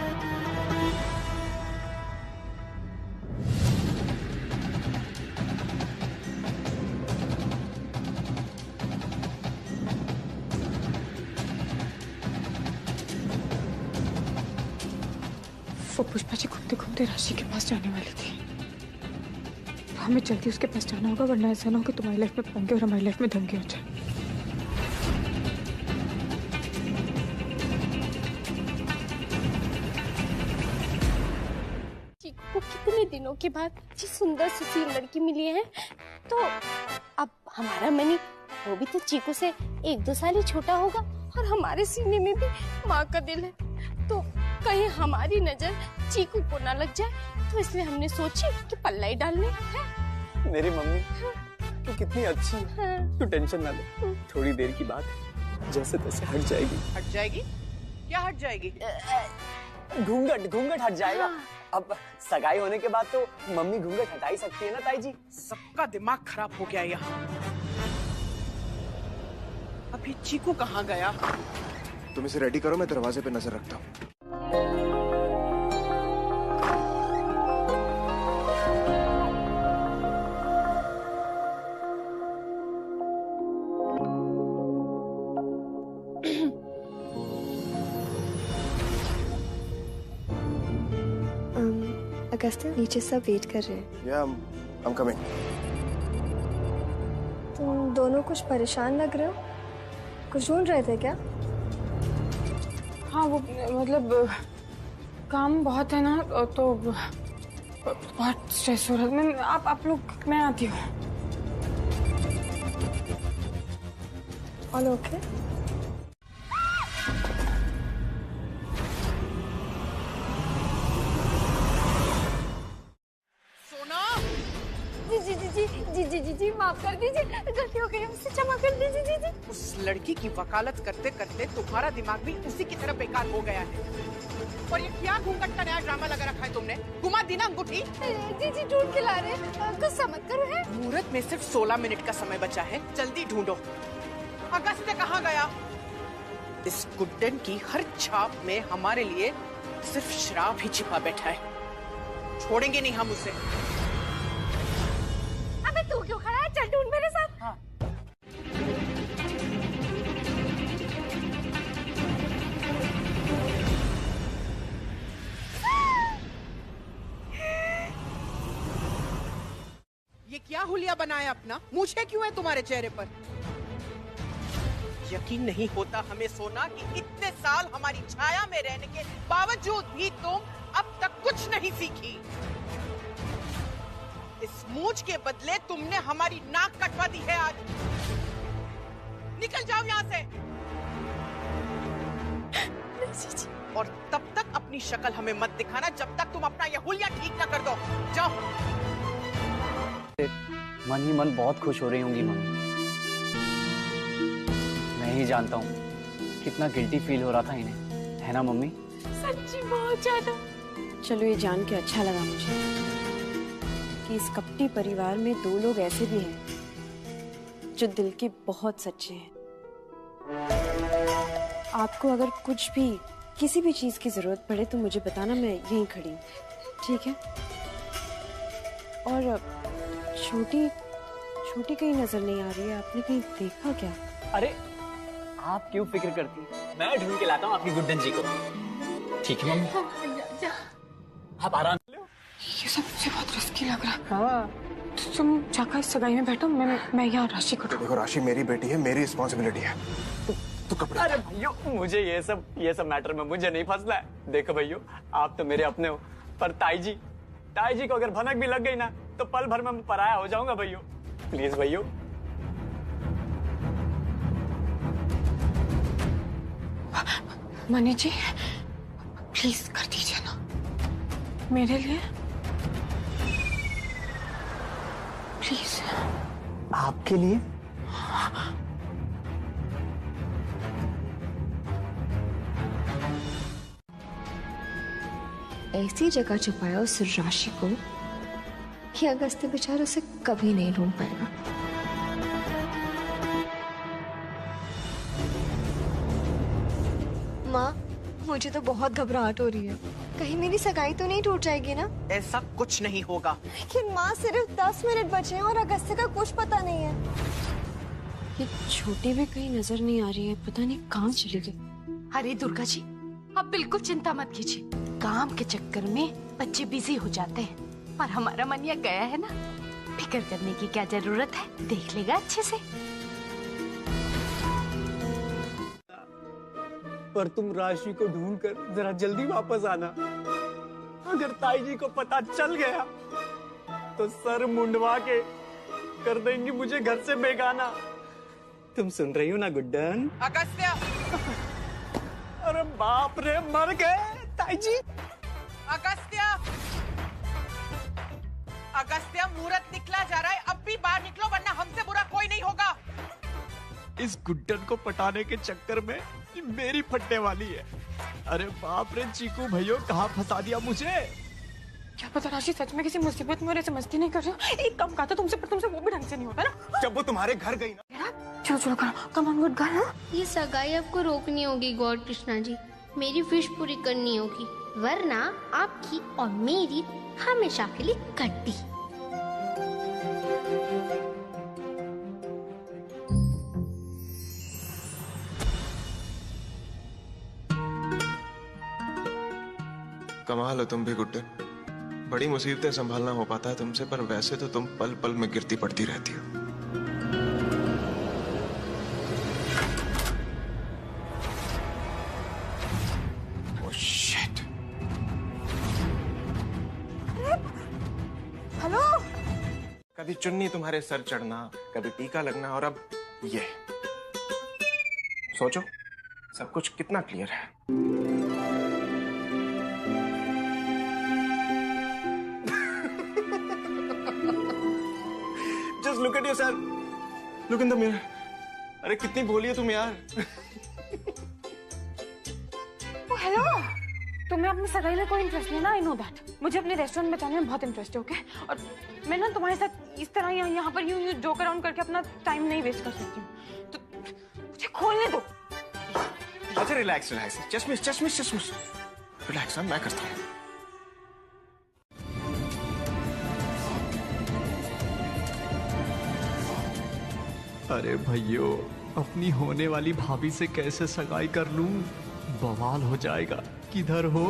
वो पुष्पा जी घूमते घूमते राशि के पास जाने वाली थी। हमें जल्दी उसके पास जाना होगा, वरना ऐसा ना हो कि तुम्हारी लाइफ में पंगे और हमारी लाइफ में दंगे हो जाए। चीकू को कितने दिनों के बाद अच्छी सुंदर सुशील लड़की मिली है, तो अब हमारा मनी, वो भी तो चीकू से 1-2 साल ही छोटा होगा, और हमारे सीने में भी माँ का दिल है, तो कहीं हमारी नजर चीकू को ना लग जाए, तो इसलिए हमने सोची कि पल्ला ही डालने है। मेरी मम्मी तू कितनी अच्छी है, तू टेंशन ना ले, थोड़ी देर की बात है, जैसे तैसे हट जाएगी। हट जाएगी? क्या हट जाएगी? घूंघट हट जाएगा। अब सगाई होने के बाद तो मम्मी घूंघट हटा ही सकती है ना ताई जी। सबका दिमाग खराब हो गया यहाँ। अभी चीकू कहाँ गया? तुम इसे रेडी करो, मैं दरवाजे पे नजर रखता हूँ। अगस्त्य नीचे सब वेट कर रहे हैं। I'm coming. तुम दोनों कुछ परेशान लग रहे हो, कुछ ढूंढ रहे थे क्या? हाँ वो मतलब काम बहुत है ना, तो बहुत स्ट्रेस हो रहा है। आप लोग, मैं आती हूँ। All okay? जी माफ कर दीजिए, गलती हो गई, मुझसे क्षमा कर दीजिए जी। उस लड़की की वकालत करते करते तुम्हारा दिमाग भी उसी की तरह बेकार हो गया है। और ये क्या घूंघट का नया ड्रामा लगा रखा है तुमने? घुमा दी ना अंगूठी? जी ढूंढ के ला रहे हैं, कुछ समझ करो है। मुहूर्त में सिर्फ 16 मिनट का समय बचा है, जल्दी ढूंढो। अगस्त्य कहाँ गया? इस गुड्डन की हर छाप में हमारे लिए सिर्फ श्राप ही छिपा बैठा है। छोड़ेंगे नहीं हम उसे। अबे तू क्यों खड़ा है? चल ढूंढ मेरे साथ। हाँ। ये क्या हुलिया बनाया अपना? मूछें क्यों है तुम्हारे चेहरे पर? यकीन नहीं होता हमें सोना कि इतने साल हमारी छाया में रहने के बावजूद भी तुम अब तक कुछ नहीं सीखी। इस मूछ के बदले तुमने हमारी नाक कटवा दी है आज। निकल जाओ यहाँ से। और तब तक अपनी शक्ल हमें मत दिखाना जब तक तुम अपना ये हुलिया ठीक ना कर दो। जाओ। मन ही मन बहुत खुश हो रही होंगी मम्मी। मैं ही जानता हूँ कितना गिल्टी फील हो रहा था इन्हें, है ना मम्मी? सच्ची बहुत ज्यादा। चलो ये जान के अच्छा लगा मुझे कि इस कपटी परिवार में 2 लोग ऐसे भी हैं जो दिल के बहुत सच्चे हैं। आपको अगर कुछ भी किसी भी चीज की जरूरत पड़े तो मुझे बताना, मैं यहीं खड़ी हूँ, ठीक है? और छोटी कहीं नजर नहीं आ रही है, आपने कहीं देखा क्या? अरे आप क्यों फिक्र करती हैं? मैं ढूंढ के लाता हूँ आपकी गुड्डन जी को। ठीक है मम्मी, आप आराम लो। ये सब मुझे बहुत रिस्की लग रहा है। हाँ। तो तुम जाकर इस सगाई में बैठो, मैं यहाँ राशि को। देखो राशि मेरी बेटी है, मेरी रिस्पॉन्सिबिलिटी है। तू कपड़े। अरे भैया मुझे ये सब मैटर में मुझे नहीं फंसना है। देखो भैया आप तो मेरे अपने हो, पर ताई जी को अगर भनक भी लग गई ना तो पल भर में पराया हो जाऊंगा भैया। प्लीज भैया। मनी जी प्लीज कर दीजिए ना मेरे लिए, प्लीज। आपके लिए? ऐसी जगह छुपाया उस राशि को कि अगस्त्य बेचारा उसे कभी नहीं ढूंढ पाएगा। माँ, मुझे तो बहुत घबराहट हो रही है। कहीं मेरी सगाई तो नहीं टूट जाएगी ना? ऐसा कुछ नहीं होगा। लेकिन माँ, सिर्फ 10 मिनट बचे हैं और अगस्त्य का कुछ पता नहीं है। ये छोटी भी कहीं नजर नहीं आ रही है, पता नहीं कहाँ चली गई। अरे दुर्गा जी आप बिल्कुल चिंता मत कीजिए, काम के चक्कर में बच्चे बिजी हो जाते हैं, पर हमारा मनिया गया है ना, फिक्र करने की क्या जरूरत है, देख लेगा अच्छे से। पर तुम राशि को ढूंढकर जरा जल्दी वापस आना। अगर ताई जी को पता चल गया तो सर मुंडवा के कर देंगी मुझे घर से बेगाना। तुम सुन रही हो ना गुड्डन? अगस्त्य! अरे बाप रे, मर गए ताई जी। अगस्त्य मुहूर्त निकला जा रहा है, अब भी बाहर निकलो वरना हमसे बुरा कोई नहीं होगा। इस गुड्डन को पटाने के चक्कर में मेरी फटने वाली है। अरे बाप रे चीकू भैया कहाँ फंसा दिया मुझे। क्या पता राशि सच में किसी मुसीबत में, समझती नहीं कर रही हूँ। एक काम कहता तुमसे, पर तुमसे वो भी ढंग से नहीं होता ना। जब वो तुम्हारे घर गई ना। चलो कम ऑन गुड गर्ल। ये सगाई आपको रोकनी होगी गॉड कृष्णा जी, मेरी विश पूरी करनी होगी, वरना आपकी और मेरी हमेशा के लिए कट्टी। कमाल हो तुम भी गुड्डन, बड़ी मुसीबतें संभालना हो पाता है तुमसे, पर वैसे तो तुम पल पल में गिरती पड़ती रहती हो। Oh, shit. हेलो। कभी चुन्नी तुम्हारे सर चढ़ना, कभी टीका लगना, और अब ये। सोचो सब कुछ कितना क्लियर है। Just look at yourself. Look in the mirror. अरे कितनी भोली हो तुम यार। हेलो, तुम्हें अपनी सगाई में कोई इंटरेस्ट नहीं ना? I know that. मुझे अपने रेस्टोरेंट बचाने में बहुत इंटरेस्ट है, ओके? और मैं ना तुम्हारे साथ इस तरह यहाँ पर यूं जोक अराउंड करके अपना टाइम नहीं वेस्ट कर सकती हूँ, तो मुझे खोलने दो। अच्छा रिलैक्स रिलैक्स, चश्मिश रिलैक्स, मैं करता हूँ। अरे भैयो, अपनी होने वाली भाभी से कैसे सगाई कर लूं? बवाल हो जाएगा। किधर हो?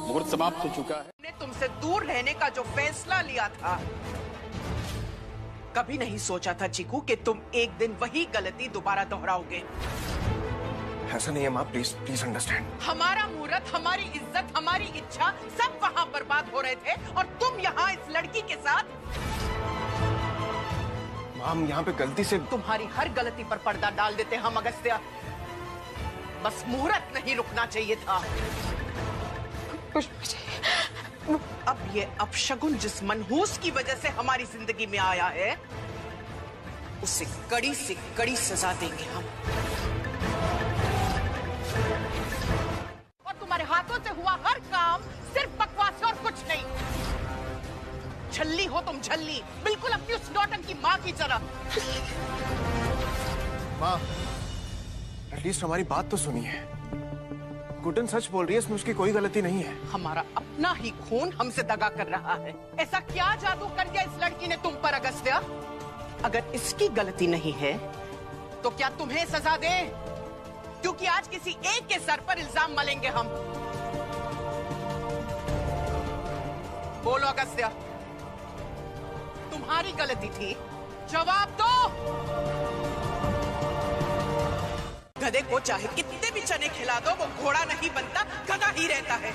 मुहूर्त समाप्त हो चुका है। ने तुमसे दूर रहने का जो फैसला लिया था, कभी नहीं सोचा था चीकू कि तुम एक दिन वही गलती दोबारा दोहराओगे। ऐसा नहीं है माँ, प्लीज प्लीज अंडरस्टैंड। हमारा मुहूर्त, हमारी इज्जत, हमारी इच्छा सब वहाँ बर्बाद हो रहे थे और तुम यहाँ इस लड़की के साथ। माँ हम यहाँ पे गलती से तुम्हारी हर गलती पर पर्दा डाल देते हम अगस्त्या। बस मुहूर्त नहीं रुकना चाहिए था। अब ये अपशगुन जिस मनहूस की वजह से हमारी जिंदगी में आया है, उसे कड़ी से कड़ी सजा देंगे हम। और तुम्हारे हाथों से हुआ हर काम सिर्फ बकवास और कुछ नहीं। झल्ली हो तुम, झल्ली, बिल्कुल अपनी उस नौटंकी माँ की तरह। माँ एटलीस्ट हमारी बात तो सुनिए। गुड्डन सच बोल रही है, इसमें उसकी कोई गलती नहीं है। हमारा अपना ही खून हमसे दगा कर रहा है। ऐसा क्या जादू कर दिया इस लड़की ने तुम पर अगस्त्या? अगर इसकी गलती नहीं है तो क्या तुम्हें सजा दे? क्योंकि आज किसी एक के सर पर इल्जाम मलेंगे हम। बोलो अगस्त्या, तुम्हारी गलती थी, जवाब दो। गधे को चाहे कितने भी चने खिला दो, वो घोड़ा नहीं बनता, गधा ही रहता है।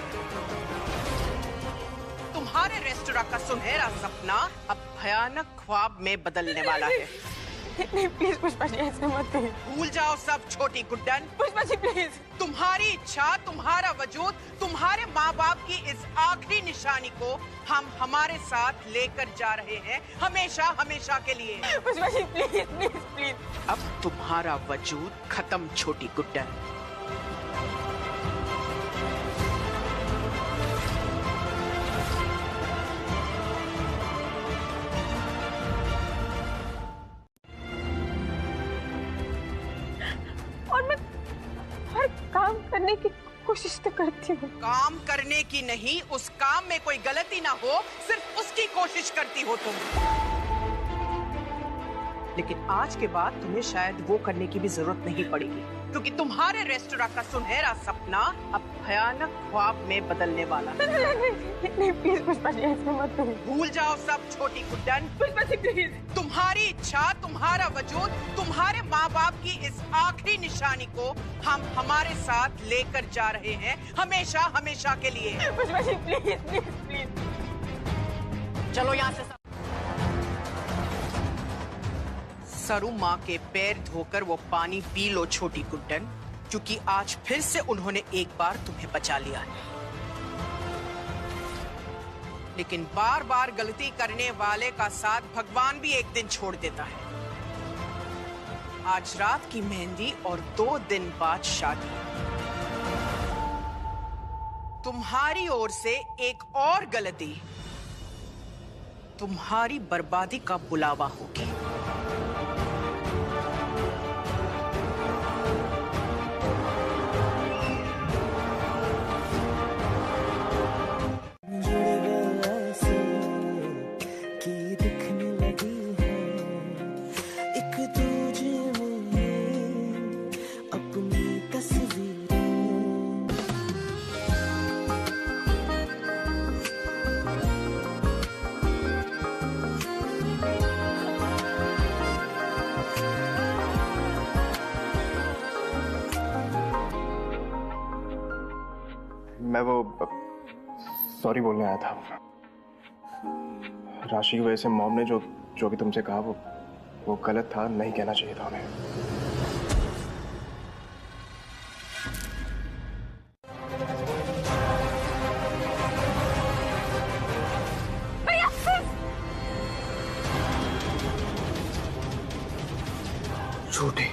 तुम्हारे रेस्टोरेंट का सुनहरा सपना अब भयानक ख्वाब में बदलने वाला है। नहीं प्लीज पुष्पा जी, ऐसे मत कहिए। भूल जाओ सब छोटी गुड्डन। पुष्पा जी प्लीज। तुम्हारी इच्छा, तुम्हारा वजूद, तुम्हारे माँ बाप की इस आखिरी निशानी को हम हमारे साथ लेकर जा रहे हैं, हमेशा हमेशा के लिए। Pushpa ji please please please. अब तुम्हारा वजूद खत्म छोटी गुड्डन। और मैं हर काम करने की कोशिश तो करती हूँ। काम करने की नहीं, उस काम में कोई गलती ना हो, सिर्फ उसकी कोशिश करती हो तुम। लेकिन आज के बाद तुम्हें शायद वो करने की भी जरूरत नहीं पड़ेगी, क्योंकि तुम्हारे रेस्टोरेंट का सुनहरा सपना अब भयानक ख्वाब में बदलने वाला है। नहीं प्लीज पुष्पा जी, ऐसे मत कहिए। भूल जाओ सब छोटी गुड्डन। पुष्पा जी प्लीज। तुम तुम्हारी इच्छा, तुम्हारा वजूद, तुम्हारे माँ बाप की इस आखिरी निशानी को हम हमारे साथ लेकर जा रहे हैं, हमेशा हमेशा के लिए। Pushpa ji please please please चलो यहाँ से। सरू माँ के पैर धोकर वो पानी पी लो छोटी गुड्डन, क्योंकि आज फिर से उन्होंने एक बार तुम्हें बचा लिया है। लेकिन बार बार गलती करने वाले का साथ भगवान भी एक दिन छोड़ देता है। आज रात की मेहंदी और 2 दिन बाद शादी। तुम्हारी ओर से एक और गलती तुम्हारी बर्बादी का बुलावा होगी। मैं वो सॉरी बोलने आया था। राशि की वजह से मॉम ने जो भी तुमसे कहा वो गलत था, नहीं कहना चाहिए था उन्हें। छोटी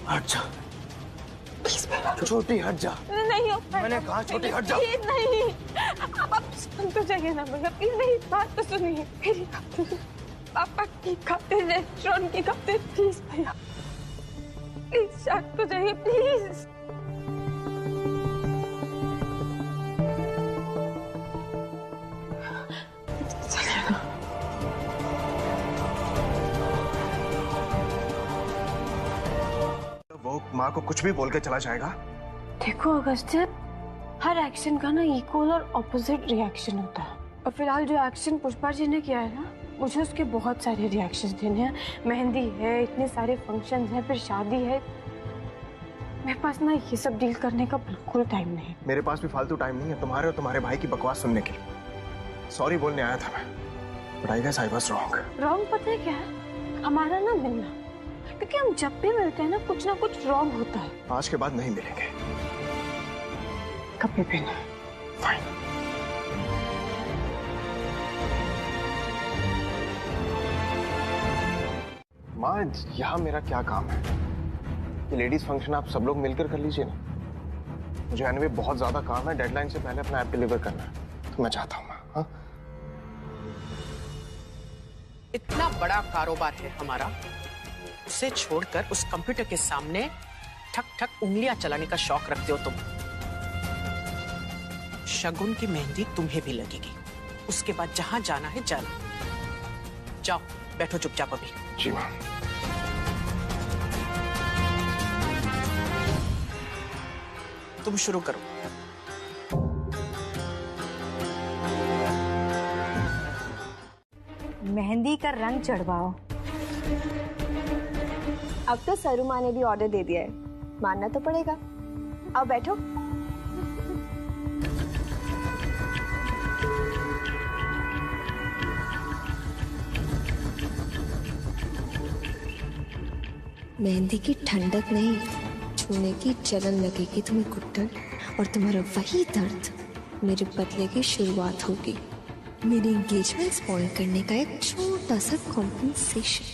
हट जा, छोटी हट जा। नहीं हो, मैंने कहा छोटी हट जा। नहीं, आप सुन तो जाइए ना भैया, प्लीज मेरी बात तो सुनिए। मेरी बात, पापा की खातिर, रेस्टोरेंट की खातिर, प्लीज भैया प्लीज शांत तो जाइए प्लीज। वो माँ को कुछ भी बोल के चला जाएगा। देखो अगस्त्य, हर एक्शन का ना इक्वल और ऑपोजिट रिएक्शन होता है, और फिलहाल जो एक्शन पुष्पा जी ने किया है ना, मुझे उसके बहुत सारे रिएक्शंस देने हैं। मेहंदी है, इतने सारे फंक्शंस हैं, फिर शादी है। मेरे पास ना ये सब डील करने का बिल्कुल टाइम नहीं है। मेरे पास भी फालतू टाइम नहीं है तुम्हारे और तुम्हारे भाई की बकवास सुनने के लिए। सॉरी बोलने आया था मैं, but I guess I was wrong. Wrong पता है क्या है? हमारा ना मिलना, क्योंकि हम जब भी मिलते हैं ना कुछ रॉन्ग होता है। आज के बाद नहीं मिलेंगे, कभी भी नहीं। फाइन। माँ, यहाँ मेरा क्या काम है? ये लेडीज फंक्शन आप सब लोग मिलकर कर लीजिए ना। मुझे एनीवे बहुत ज्यादा काम है, डेडलाइन से पहले अपना ऐप डिलीवर करना है, तो मैं चाहता हूँ। हाँ? इतना बड़ा कारोबार है हमारा, उसे छोड़कर उस कंप्यूटर के सामने ठक ठक उंगलियां चलाने का शौक रखते हो तुम। शगुन की मेहंदी तुम्हें भी लगेगी, उसके बाद जहां जाना है जाना। जाओ बैठो चुपचाप अभी। जी मां। तुम शुरू करो। मेहंदी का रंग चढ़वाओ। अब तो सरू माँ ने भी ऑर्डर दे दिया है, मानना तो पड़ेगा। आओ बैठो। मेहंदी की ठंडक नहीं, छूने की जलन लगेगी तुम्हें गुड्डन, और तुम्हारा वही दर्द मेरे बदले की शुरुआत होगी। मेरी एंगेजमेंट स्पॉइल करने का एक छोटा सा कॉम्पेंसेशन।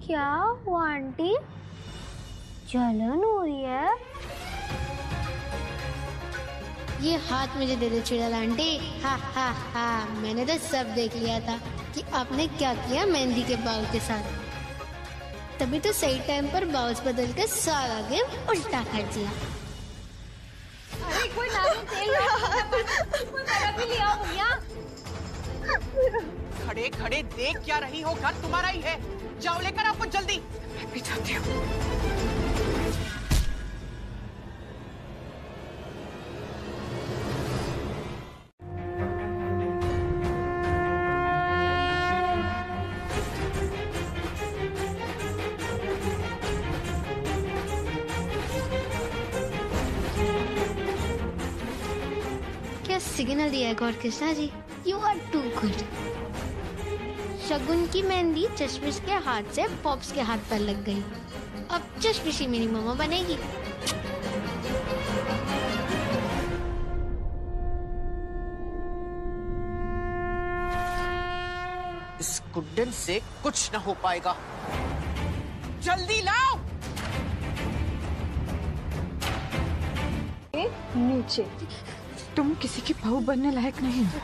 क्या हुआ आंटी? जलन हो रही है? ये हाथ मुझे दे दो चुड़ैल आंटी। हा हा हा, मैंने तो सब देख लिया था कि आपने क्या किया मेहंदी के बाल के साथ। तभी तो सही टाइम पर बाउल्स बदल के सारा गेम उल्टा कर दिया। अरे कोई नारियल तेल कोई मेरा भी लिया भैया। खड़े खड़े देख क्या रही हो? घर तुम्हारा ही है, जाओ लेकर आपको जल्दी। मैं भी जाती हूँ। क्या सिग्नल दिया है Gaur Krishna ji? You are too good. शगुन की मेहंदी चश्मिश के हाथ से पॉप्स के हाथ पर लग गई। अब चश्मिश मेरी मामा बनेगी। इस गुड्डन से कुछ न हो पाएगा, जल्दी लाओ। नीचे तुम किसी की बहू बनने लायक नहीं हो,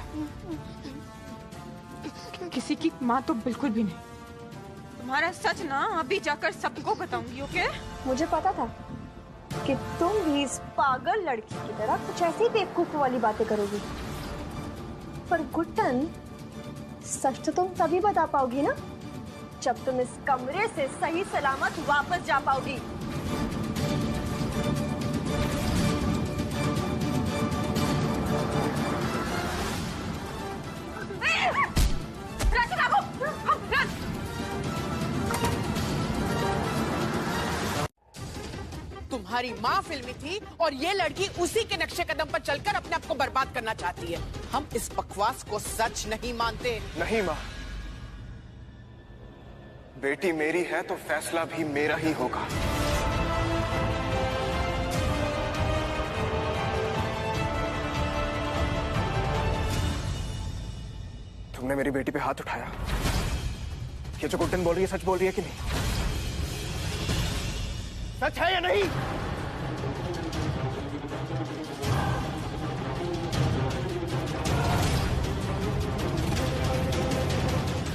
किसी की माँ तो बिल्कुल भी नहीं। तुम्हारा सच ना अभी जाकर सबको बताऊंगी, ओके? मुझे पता था कि तुम भी इस पागल लड़की की तरह कुछ ऐसी बेवकूफ वाली बातें करोगी, पर गुड्डन सच तो तुम तभी बता पाओगी ना जब तुम इस कमरे से सही सलामत वापस जा पाओगी। तुम्हारी माँ फिल्मी थी और ये लड़की उसी के नक्शे कदम पर चलकर अपने आप को बर्बाद करना चाहती है। हम इस बकवास को सच नहीं मानते। नहीं माँ, बेटी मेरी है तो फैसला भी मेरा ही होगा। तुमने मेरी बेटी पे हाथ उठाया, ये जो गुड्डन बोल रही है सच बोल रही है कि नहीं? सच है या नहीं?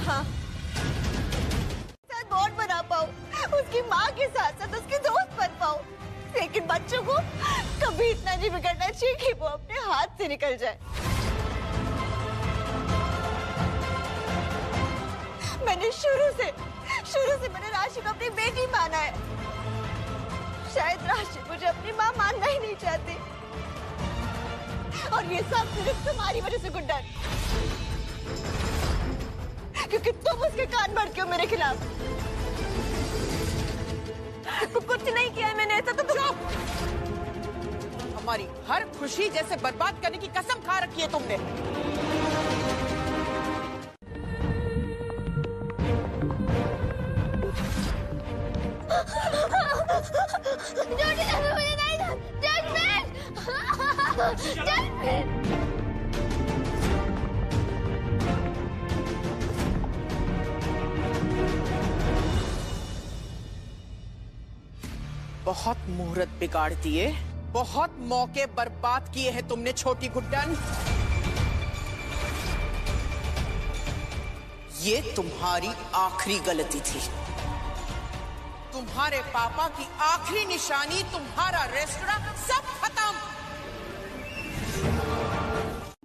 हाँ, साथ बॉन्ड बना पाओ, उसकी माँ के साथ साथ उसकी दोस्त बन पाओ, लेकिन बच्चों को कभी इतना नहीं बिगड़ना चाहिए कि वो अपने हाथ से निकल जाए। मैंने शुरू से मैंने राशि को अपनी बेटी माना है। शायद राशि मुझे अपनी माँ मानना ही नहीं चाहती, और ये सब सिर्फ तुम्हारी वजह से गुड्डन, क्योंकि तुम उसके कान भरते हो मेरे खिलाफ। कुछ नहीं किया है मैंने ऐसा, तो तुम हमारी हर खुशी जैसे बर्बाद करने की कसम खा रखी है तुमने। बहुत मुहूर्त बिगाड़ दिए, बहुत मौके बर्बाद किए हैं तुमने छोटी गुड्डन। ये तुम्हारी आखिरी गलती थी। तुम्हारे पापा की आखिरी निशानी, तुम्हारा रेस्टोरेंट, सब खत्म।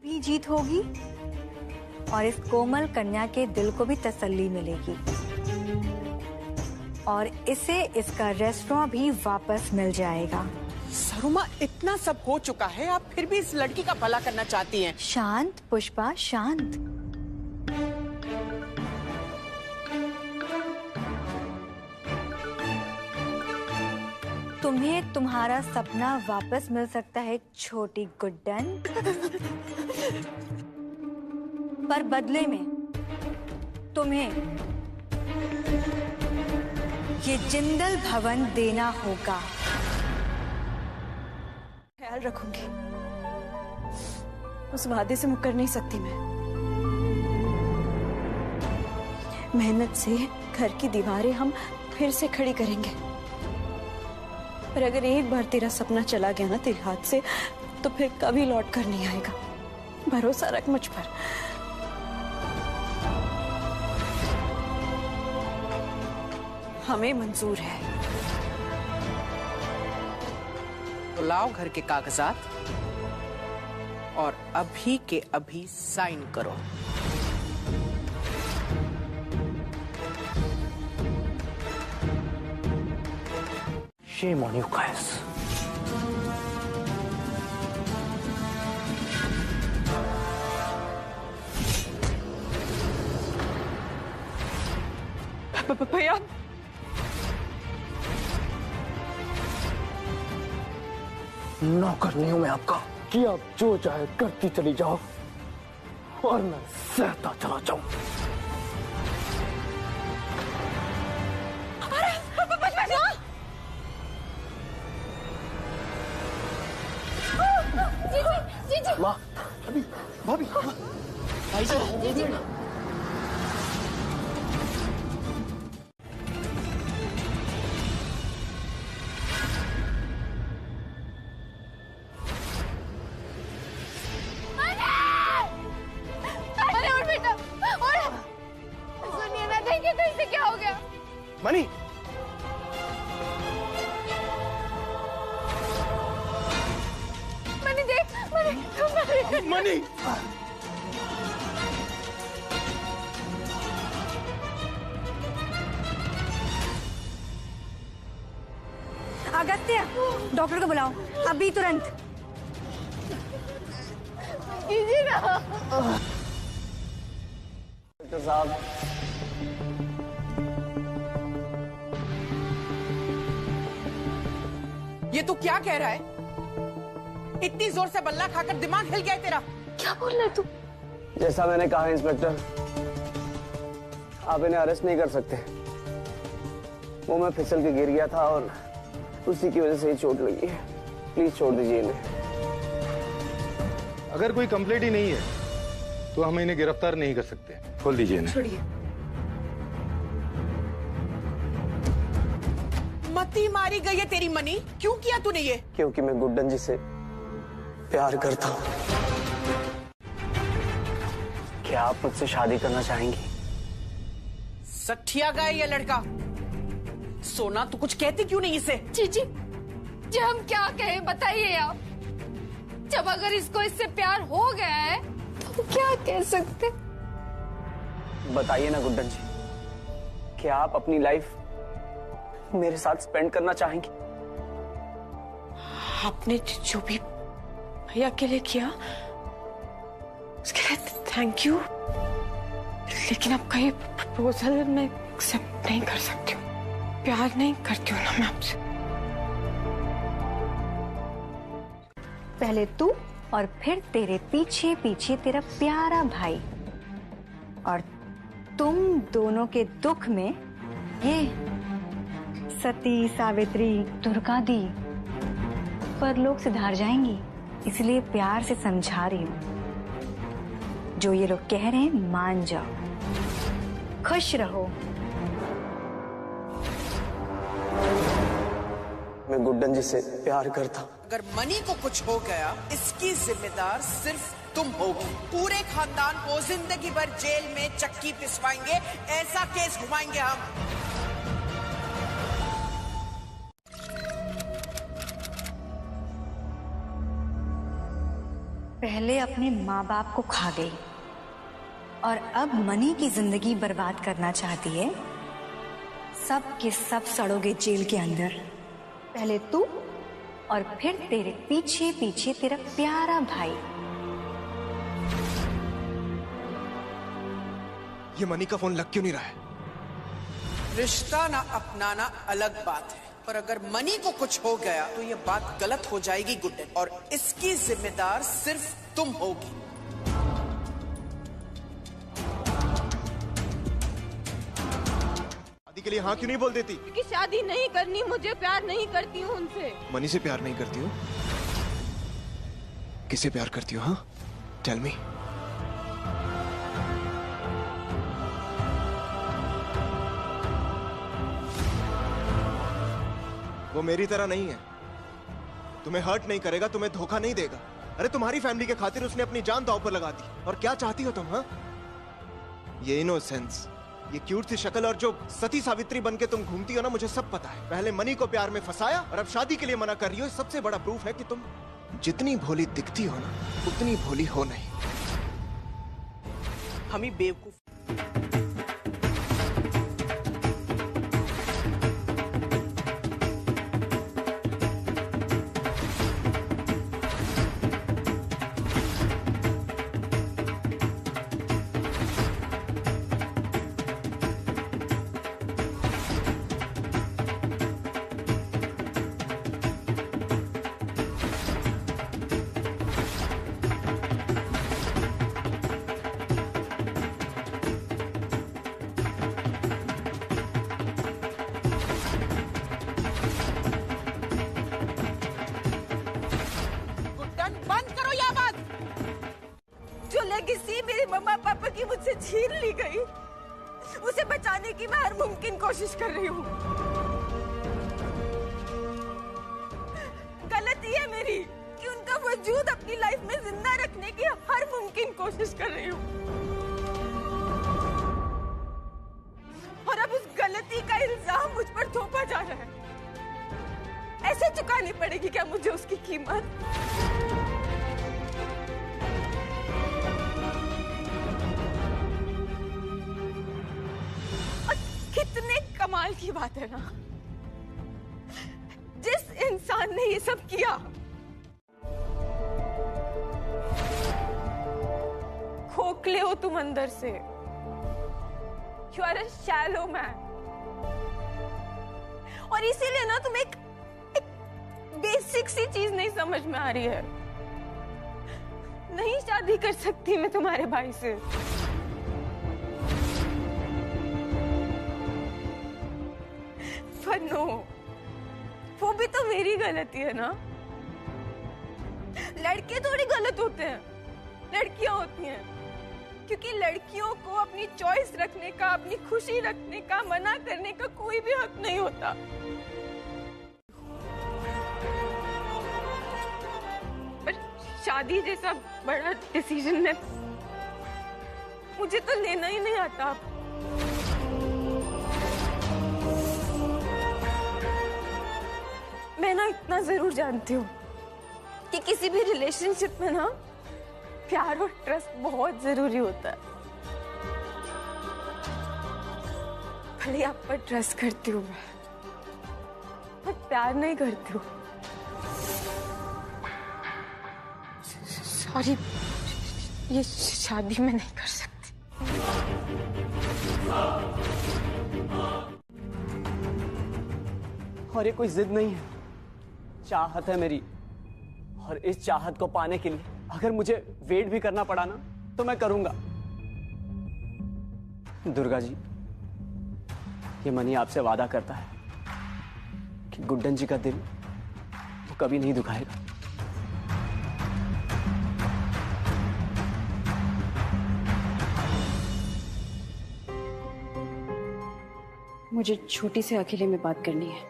भी जीत होगी और इस कोमल कन्या के दिल को भी तसल्ली मिलेगी, और इसे इसका रेस्टोरेंट भी वापस मिल जाएगा। सरुमा, इतना सब हो चुका है, आप फिर भी इस लड़की का भला करना चाहती हैं। शांत पुष्पा, शांत। तुम्हें तुम्हारा सपना वापस मिल सकता है छोटी गुड्डन, पर बदले में तुम्हें ये जिंदल भवन देना होगा। ख्याल रखूंगी, उस वादे से मुकर नहीं सकती मैं। मेहनत से घर की दीवारें हम फिर से खड़ी करेंगे, पर अगर एक बार तेरा सपना चला गया ना तेरे हाथ से, तो फिर कभी लौट कर नहीं आएगा। भरोसा रख मुझ पर। हमें मंजूर है। तो लाओ घर के कागजात और अभी के अभी साइन करो। Shame on you guys. भैया नौकर नहीं हूं मैं आपका कि आप जो चाहे करती चली जाओ और मैं सहता चला जाऊं। माँ, भाभी, भाभी, भाई साहब, मनी, मनी देख, मनी, मनी। अगस्त्य, डॉक्टर को बुलाओ अभी तुरंत। डॉक्टर साहब, ये तू क्या कह रहा है? इतनी जोर से बल्ला खाकर दिमाग हिल गया है तेरा? क्या बोल रहा है तू? जैसा मैंने कहा इंस्पेक्टर, आप इन्हें अरेस्ट नहीं कर सकते। वो मैं फिसल के गिर गया था और उसी की वजह से ही चोट लगी है। प्लीज छोड़ दीजिए इन्हें। अगर कोई कंप्लेंट ही नहीं है तो हम इन्हें गिरफ्तार नहीं कर सकते। खोल दीजिए इन्हें। छोड़िए। मती मारी गई है तेरी मनी। क्यों किया तूने ये? क्योंकि मैं गुड्डन जी से प्यार करता हूँ। क्या आप मुझसे शादी करना चाहेंगी? सठिया गया ये लड़का। सोना तू कुछ कहती क्यों नहीं इसे? जी हम क्या कहें बताइए आप। जब अगर इसको इससे प्यार हो गया है तो क्या कह सकते? बताइए ना गुड्डन जी, क्या आप अपनी लाइफ मेरे साथ स्पेंड करना चाहेंगी? आपने जो भी भैया के लिए किया उसके लिए थैंक यू, लेकिन आपका ये प्रपोजल मैं एक्सेप्ट नहीं कर सकती हूँ। प्यार नहीं करती हूँ ना मैं आपसे। पहले तू और फिर तेरे पीछे पीछे तेरा प्यारा भाई, और तुम दोनों के दुख में ये सती, सावित्री, दुर्गा दी पर लोग सुधार जाएंगी। इसलिए प्यार से समझा रही हूं। जो ये लोग कह रहे हैं मान जाओ, खुश रहो। मैं गुड्डन जी से प्यार करता हूँ। अगर मनी को कुछ हो गया इसकी जिम्मेदार सिर्फ तुम होगी। पूरे खानदान को जिंदगी भर जेल में चक्की पिसवाएंगे, ऐसा केस घुमाएंगे हम। पहले अपने माँ बाप को खा गई और अब मनी की जिंदगी बर्बाद करना चाहती है। सब के सब सड़ोगे जेल के अंदर। पहले तू और फिर तेरे पीछे पीछे तेरा प्यारा भाई। ये मनी का फोन लग क्यों नहीं रहा है? रिश्ता ना अपनाना अलग बात है, पर अगर मनी को कुछ हो गया तो ये बात गलत हो जाएगी गुड्डन, और इसकी जिम्मेदार सिर्फ तुम होगी। शादी के लिए हाँ क्यों नहीं बोल देती? क्योंकि शादी नहीं करनी, मुझे प्यार नहीं करती हूँ उनसे। मनी से प्यार नहीं करती हो? किससे प्यार करती हो? हाँ, टेल मी। वो मेरी तरह नहीं है, तुम्हें हर्ट नहीं करेगा, तुम्हें धोखा नहीं देगा। अरे तुम्हारी फैमिली के खातिर उसने अपनी जान दांव पर लगा दी। और क्या चाहती हो तुम? हाँ, ये इनोसेंस, ये क्यूट सी शक्ल और जो सती सावित्री बनके तुम घूमती हो ना, मुझे सब पता है। पहले मनी को प्यार में फंसाया और अब शादी के लिए मना कर रही हो। सबसे बड़ा प्रूफ है कि तुम जितनी भोली दिखती हो ना, उतनी भोली हो नहीं। हम ही बेवकूफ। मम्मा पापा की मुझसे छीन ली गई, उसे बचाने की मैं हर मुमकिन कोशिश कर रही हूँ। गलती है मेरी कि उनका वजूद अपनी लाइफ में जिंदा रखने की हर मुमकिन कोशिश कर रही हूँ, और अब उस गलती का इल्जाम मुझ पर थोपा जा रहा है। ऐसे चुकानी पड़ेगी क्या मुझे उसकी कीमत? कितने कमाल की बात है ना, जिस इंसान ने ये सब किया खोखले हो तुम अंदर से। You are a shallow man, और इसीलिए ना तुम एक बेसिक सी चीज नहीं समझ में आ रही है। नहीं शादी कर सकती मैं तुम्हारे भाई से। पर नो, वो भी तो मेरी गलती है ना। लड़के थोड़ी गलत होते हैं, लड़कियां होती हैं, क्योंकि लड़कियों को अपनी चॉइस रखने का, अपनी खुशी रखने का, मना करने का कोई भी हक नहीं होता। पर शादी जैसा बड़ा डिसीजन है, मुझे तो लेना ही नहीं आता। मैं ना इतना जरूर जानती हूँ कि किसी भी रिलेशनशिप में ना प्यार और ट्रस्ट बहुत जरूरी होता है। भले आप पर ट्रस्ट करती हूँ मैं प्यार नहीं करती हूँ। सॉरी, ये शादी में नहीं कर सकती। और ये कोई जिद नहीं है, चाहत है मेरी, और इस चाहत को पाने के लिए अगर मुझे वेट भी करना पड़ा ना तो मैं करूंगा। दुर्गा जी, ये मनी आपसे वादा करता है कि गुड्डन जी का दिल वो कभी नहीं दुखाएगा। मुझे छोटी से अकेले में बात करनी है।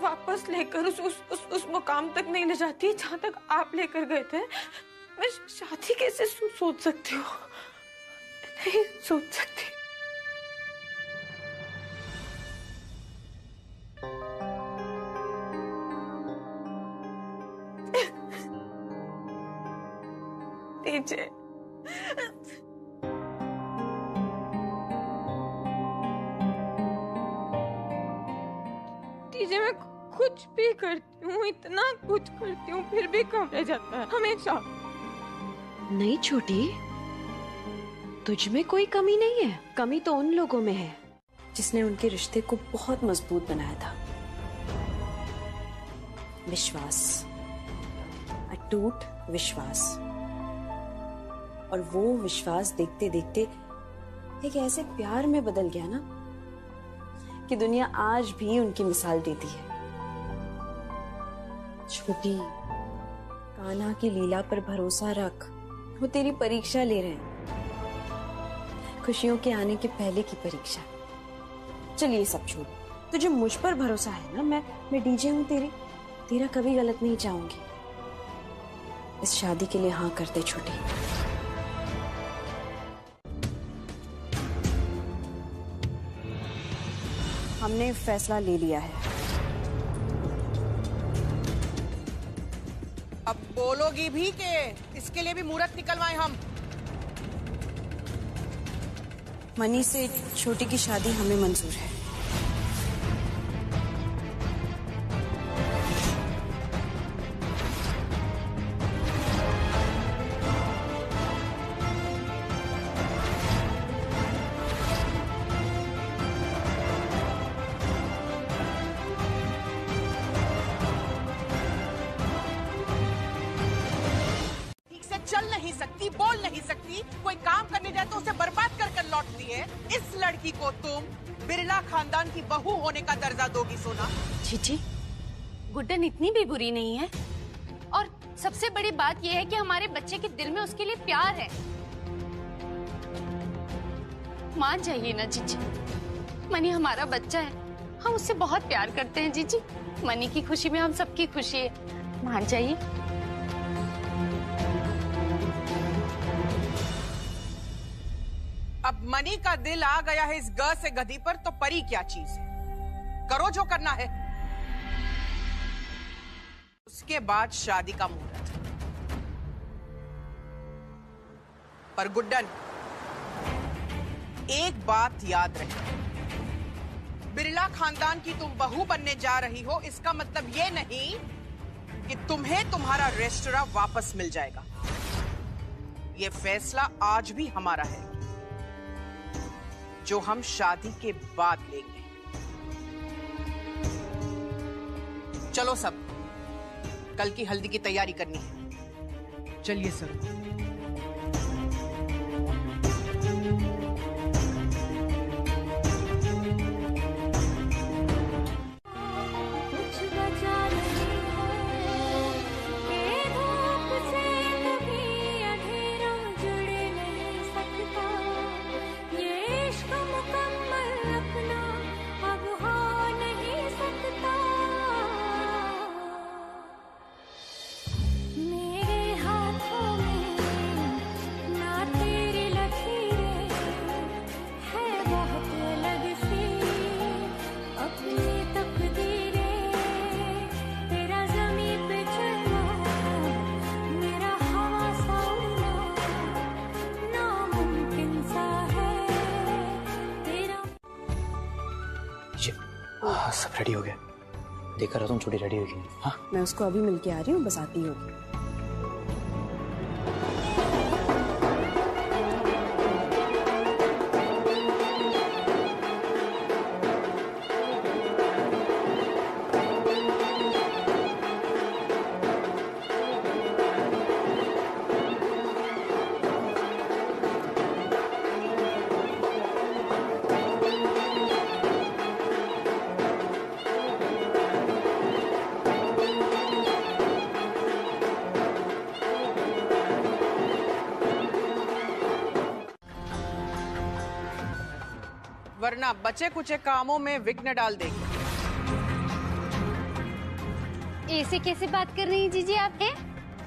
वापस लेकर उस मुकाम तक नहीं ले जाती जहां तक आप लेकर गए थे। मैं शादी कैसे सोच सकती हूँ? नहीं सोच सकती। दीजिए, दीजिए, मैं कुछ भी करती हूँ, इतना कुछ करती हूँ, फिर भी कम रह जाता है हमेशा। नहीं छोटी, तुझ में कोई कमी नहीं है। कमी तो उन लोगों में है जिसने उनके रिश्ते को बहुत मजबूत बनाया था। विश्वास, अटूट विश्वास। और वो विश्वास देखते देखते एक ऐसे प्यार में बदल गया ना कि दुनिया आज भी उनकी मिसाल देती है। छोटी, कान्हा की लीला पर भरोसा रख, वो तेरी परीक्षा ले रहे हैं, खुशियों के आने के पहले की परीक्षा। चलिए सब छोड़, तुझे मुझ पर भरोसा है ना? मैं डीजे हूँ तेरी, तेरा कभी गलत नहीं चाहूंगी। इस शादी के लिए हाँ करते छोटी। हमने फैसला ले लिया है। अब बोलोगी भी कि इसके लिए भी मुहूर्त निकलवाएं हम? मनी से छोटी की शादी हमें मंजूर है। चल नहीं सकती, बोल नहीं सकती, कोई काम करने जाए तो उसे बर्बाद कर कर लौटती है। इस लड़की को तुम बिरला खानदान की बहू होने का दर्जा दोगी सोना? जीजी, गुड्डन इतनी भी बुरी नहीं है। और सबसे बड़ी बात यह है कि हमारे बच्चे के दिल में उसके लिए प्यार है। मान जाइए ना जीजी, मनी हमारा बच्चा है, हम उससे बहुत प्यार करते हैं जीजी। मनी की खुशी में हम सबकी खुशी है, मान जाइए। अब मनी का दिल आ गया है इस ग से गधी पर, तो परी क्या चीज है? करो जो करना है। उसके बाद शादी का मुहूर्त। पर गुड्डन, एक बात याद रहे, बिरला खानदान की तुम बहू बनने जा रही हो, इसका मतलब ये नहीं कि तुम्हें तुम्हारा रेस्टोरेंट वापस मिल जाएगा। ये फैसला आज भी हमारा है, जो हम शादी के बाद लेंगे। चलो सब, कल की हल्दी की तैयारी करनी है। चलिए सर। सब रेडी हो गया? देखा रहा तुम छोटी रेडी होगी। हाँ, मैं उसको अभी मिलके आ रही हूँ, बस आती होगी। वरना बचे कुचे कामों में विघ्न डाल देगी। ऐसे कैसे बात कर रही हैं जीजी आप? हैं?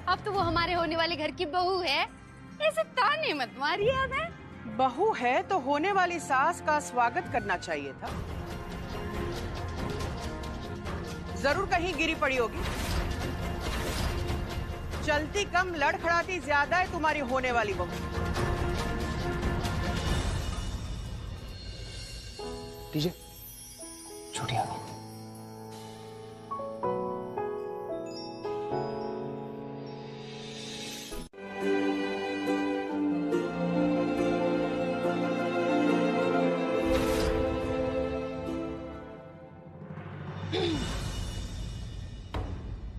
अब तो वो हमारे होने वाले घर की बहू है, ऐसे ताने मत मारिए। अब है बहू है तो होने वाली सास का स्वागत करना चाहिए था। जरूर कहीं गिरी पड़ी होगी। चलती कम लड़खड़ाती ज्यादा है तुम्हारी होने वाली बहू। डीजे, छोटी आ गई।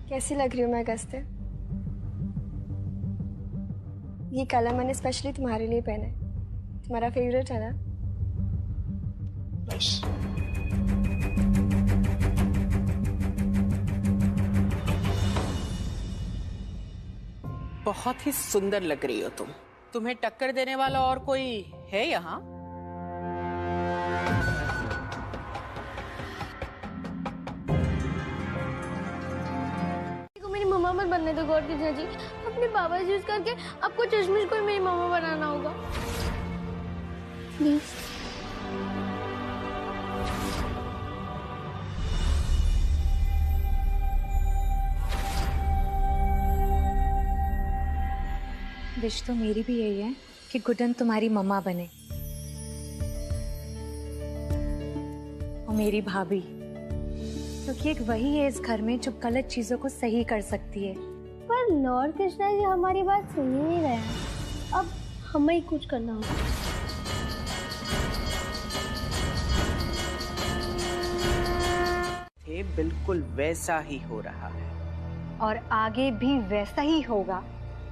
कैसी लग रही हूँ मैं गस्ते? ये कलर मैंने स्पेशली तुम्हारे लिए पहना है, तुम्हारा फेवरेट है ना? Nice. बहुत ही सुंदर लग रही हो तुम। तुम्हें टक्कर देने वाला और कोई है यहाँ? मेरी मम्मा मत बनने दो गौर की जी। अपने बाबा यूज करके आपको चश्मिश को मेरी मम्मा बनाना होगा, प्लीज। विश तो मेरी भी यही है कि गुड्डन तुम्हारी मम्मा बने, और मेरी भाभी, क्योंकि एक वही है इस घर में जो गलत चीजों को सही कर सकती है। पर लॉर्ड कृष्णा जी हमारी बात सुन ही नहीं रहे हैं, अब हमें ही कुछ करना होगा। ये बिल्कुल वैसा ही हो रहा है, और आगे भी वैसा ही होगा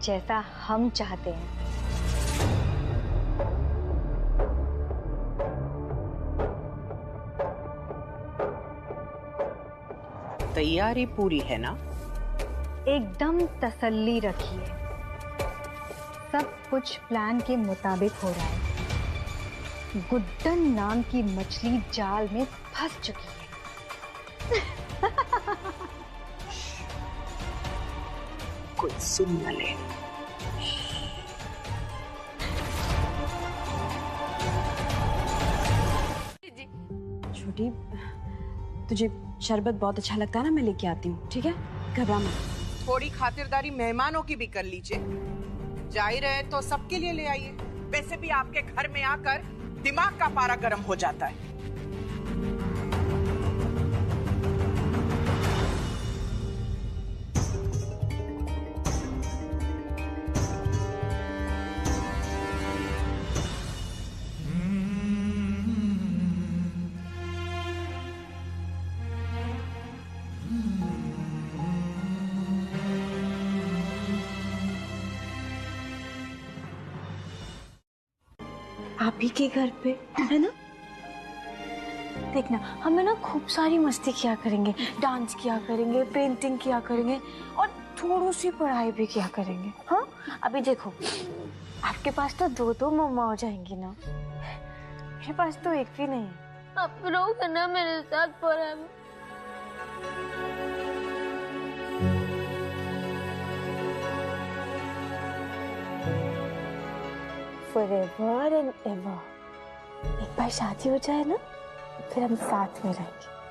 जैसा हम चाहते हैं। तैयारी पूरी है ना? एकदम तसल्ली रखिए, सब कुछ प्लान के मुताबिक हो रहा है। गुड्डन नाम की मछली जाल में फंस चुकी है। कोई सुन न ले। छोटी, तुझे शरबत बहुत अच्छा लगता है ना, मैं लेके आती हूँ, ठीक है? घबरा मत। थोड़ी खातिरदारी मेहमानों की भी कर लीजिए। जा ही रहे तो सबके लिए ले आइए। वैसे भी आपके घर में आकर दिमाग का पारा गर्म हो जाता है। आप ही के घर पे है ना? देखना, हमें ना खूब सारी मस्ती किया करेंगे, डांस किया करेंगे, पेंटिंग किया करेंगे और थोड़ी सी पढ़ाई भी किया करेंगे। हाँ, अभी देखो, आपके पास तो 2-2 मम्मा हो जाएंगी ना, मेरे पास तो एक भी नहीं है। आप रहोगे ना मेरे साथ forever? Forever and ever। एक बार शादी हो जाए ना, फिर हम साथ में रहेंगे।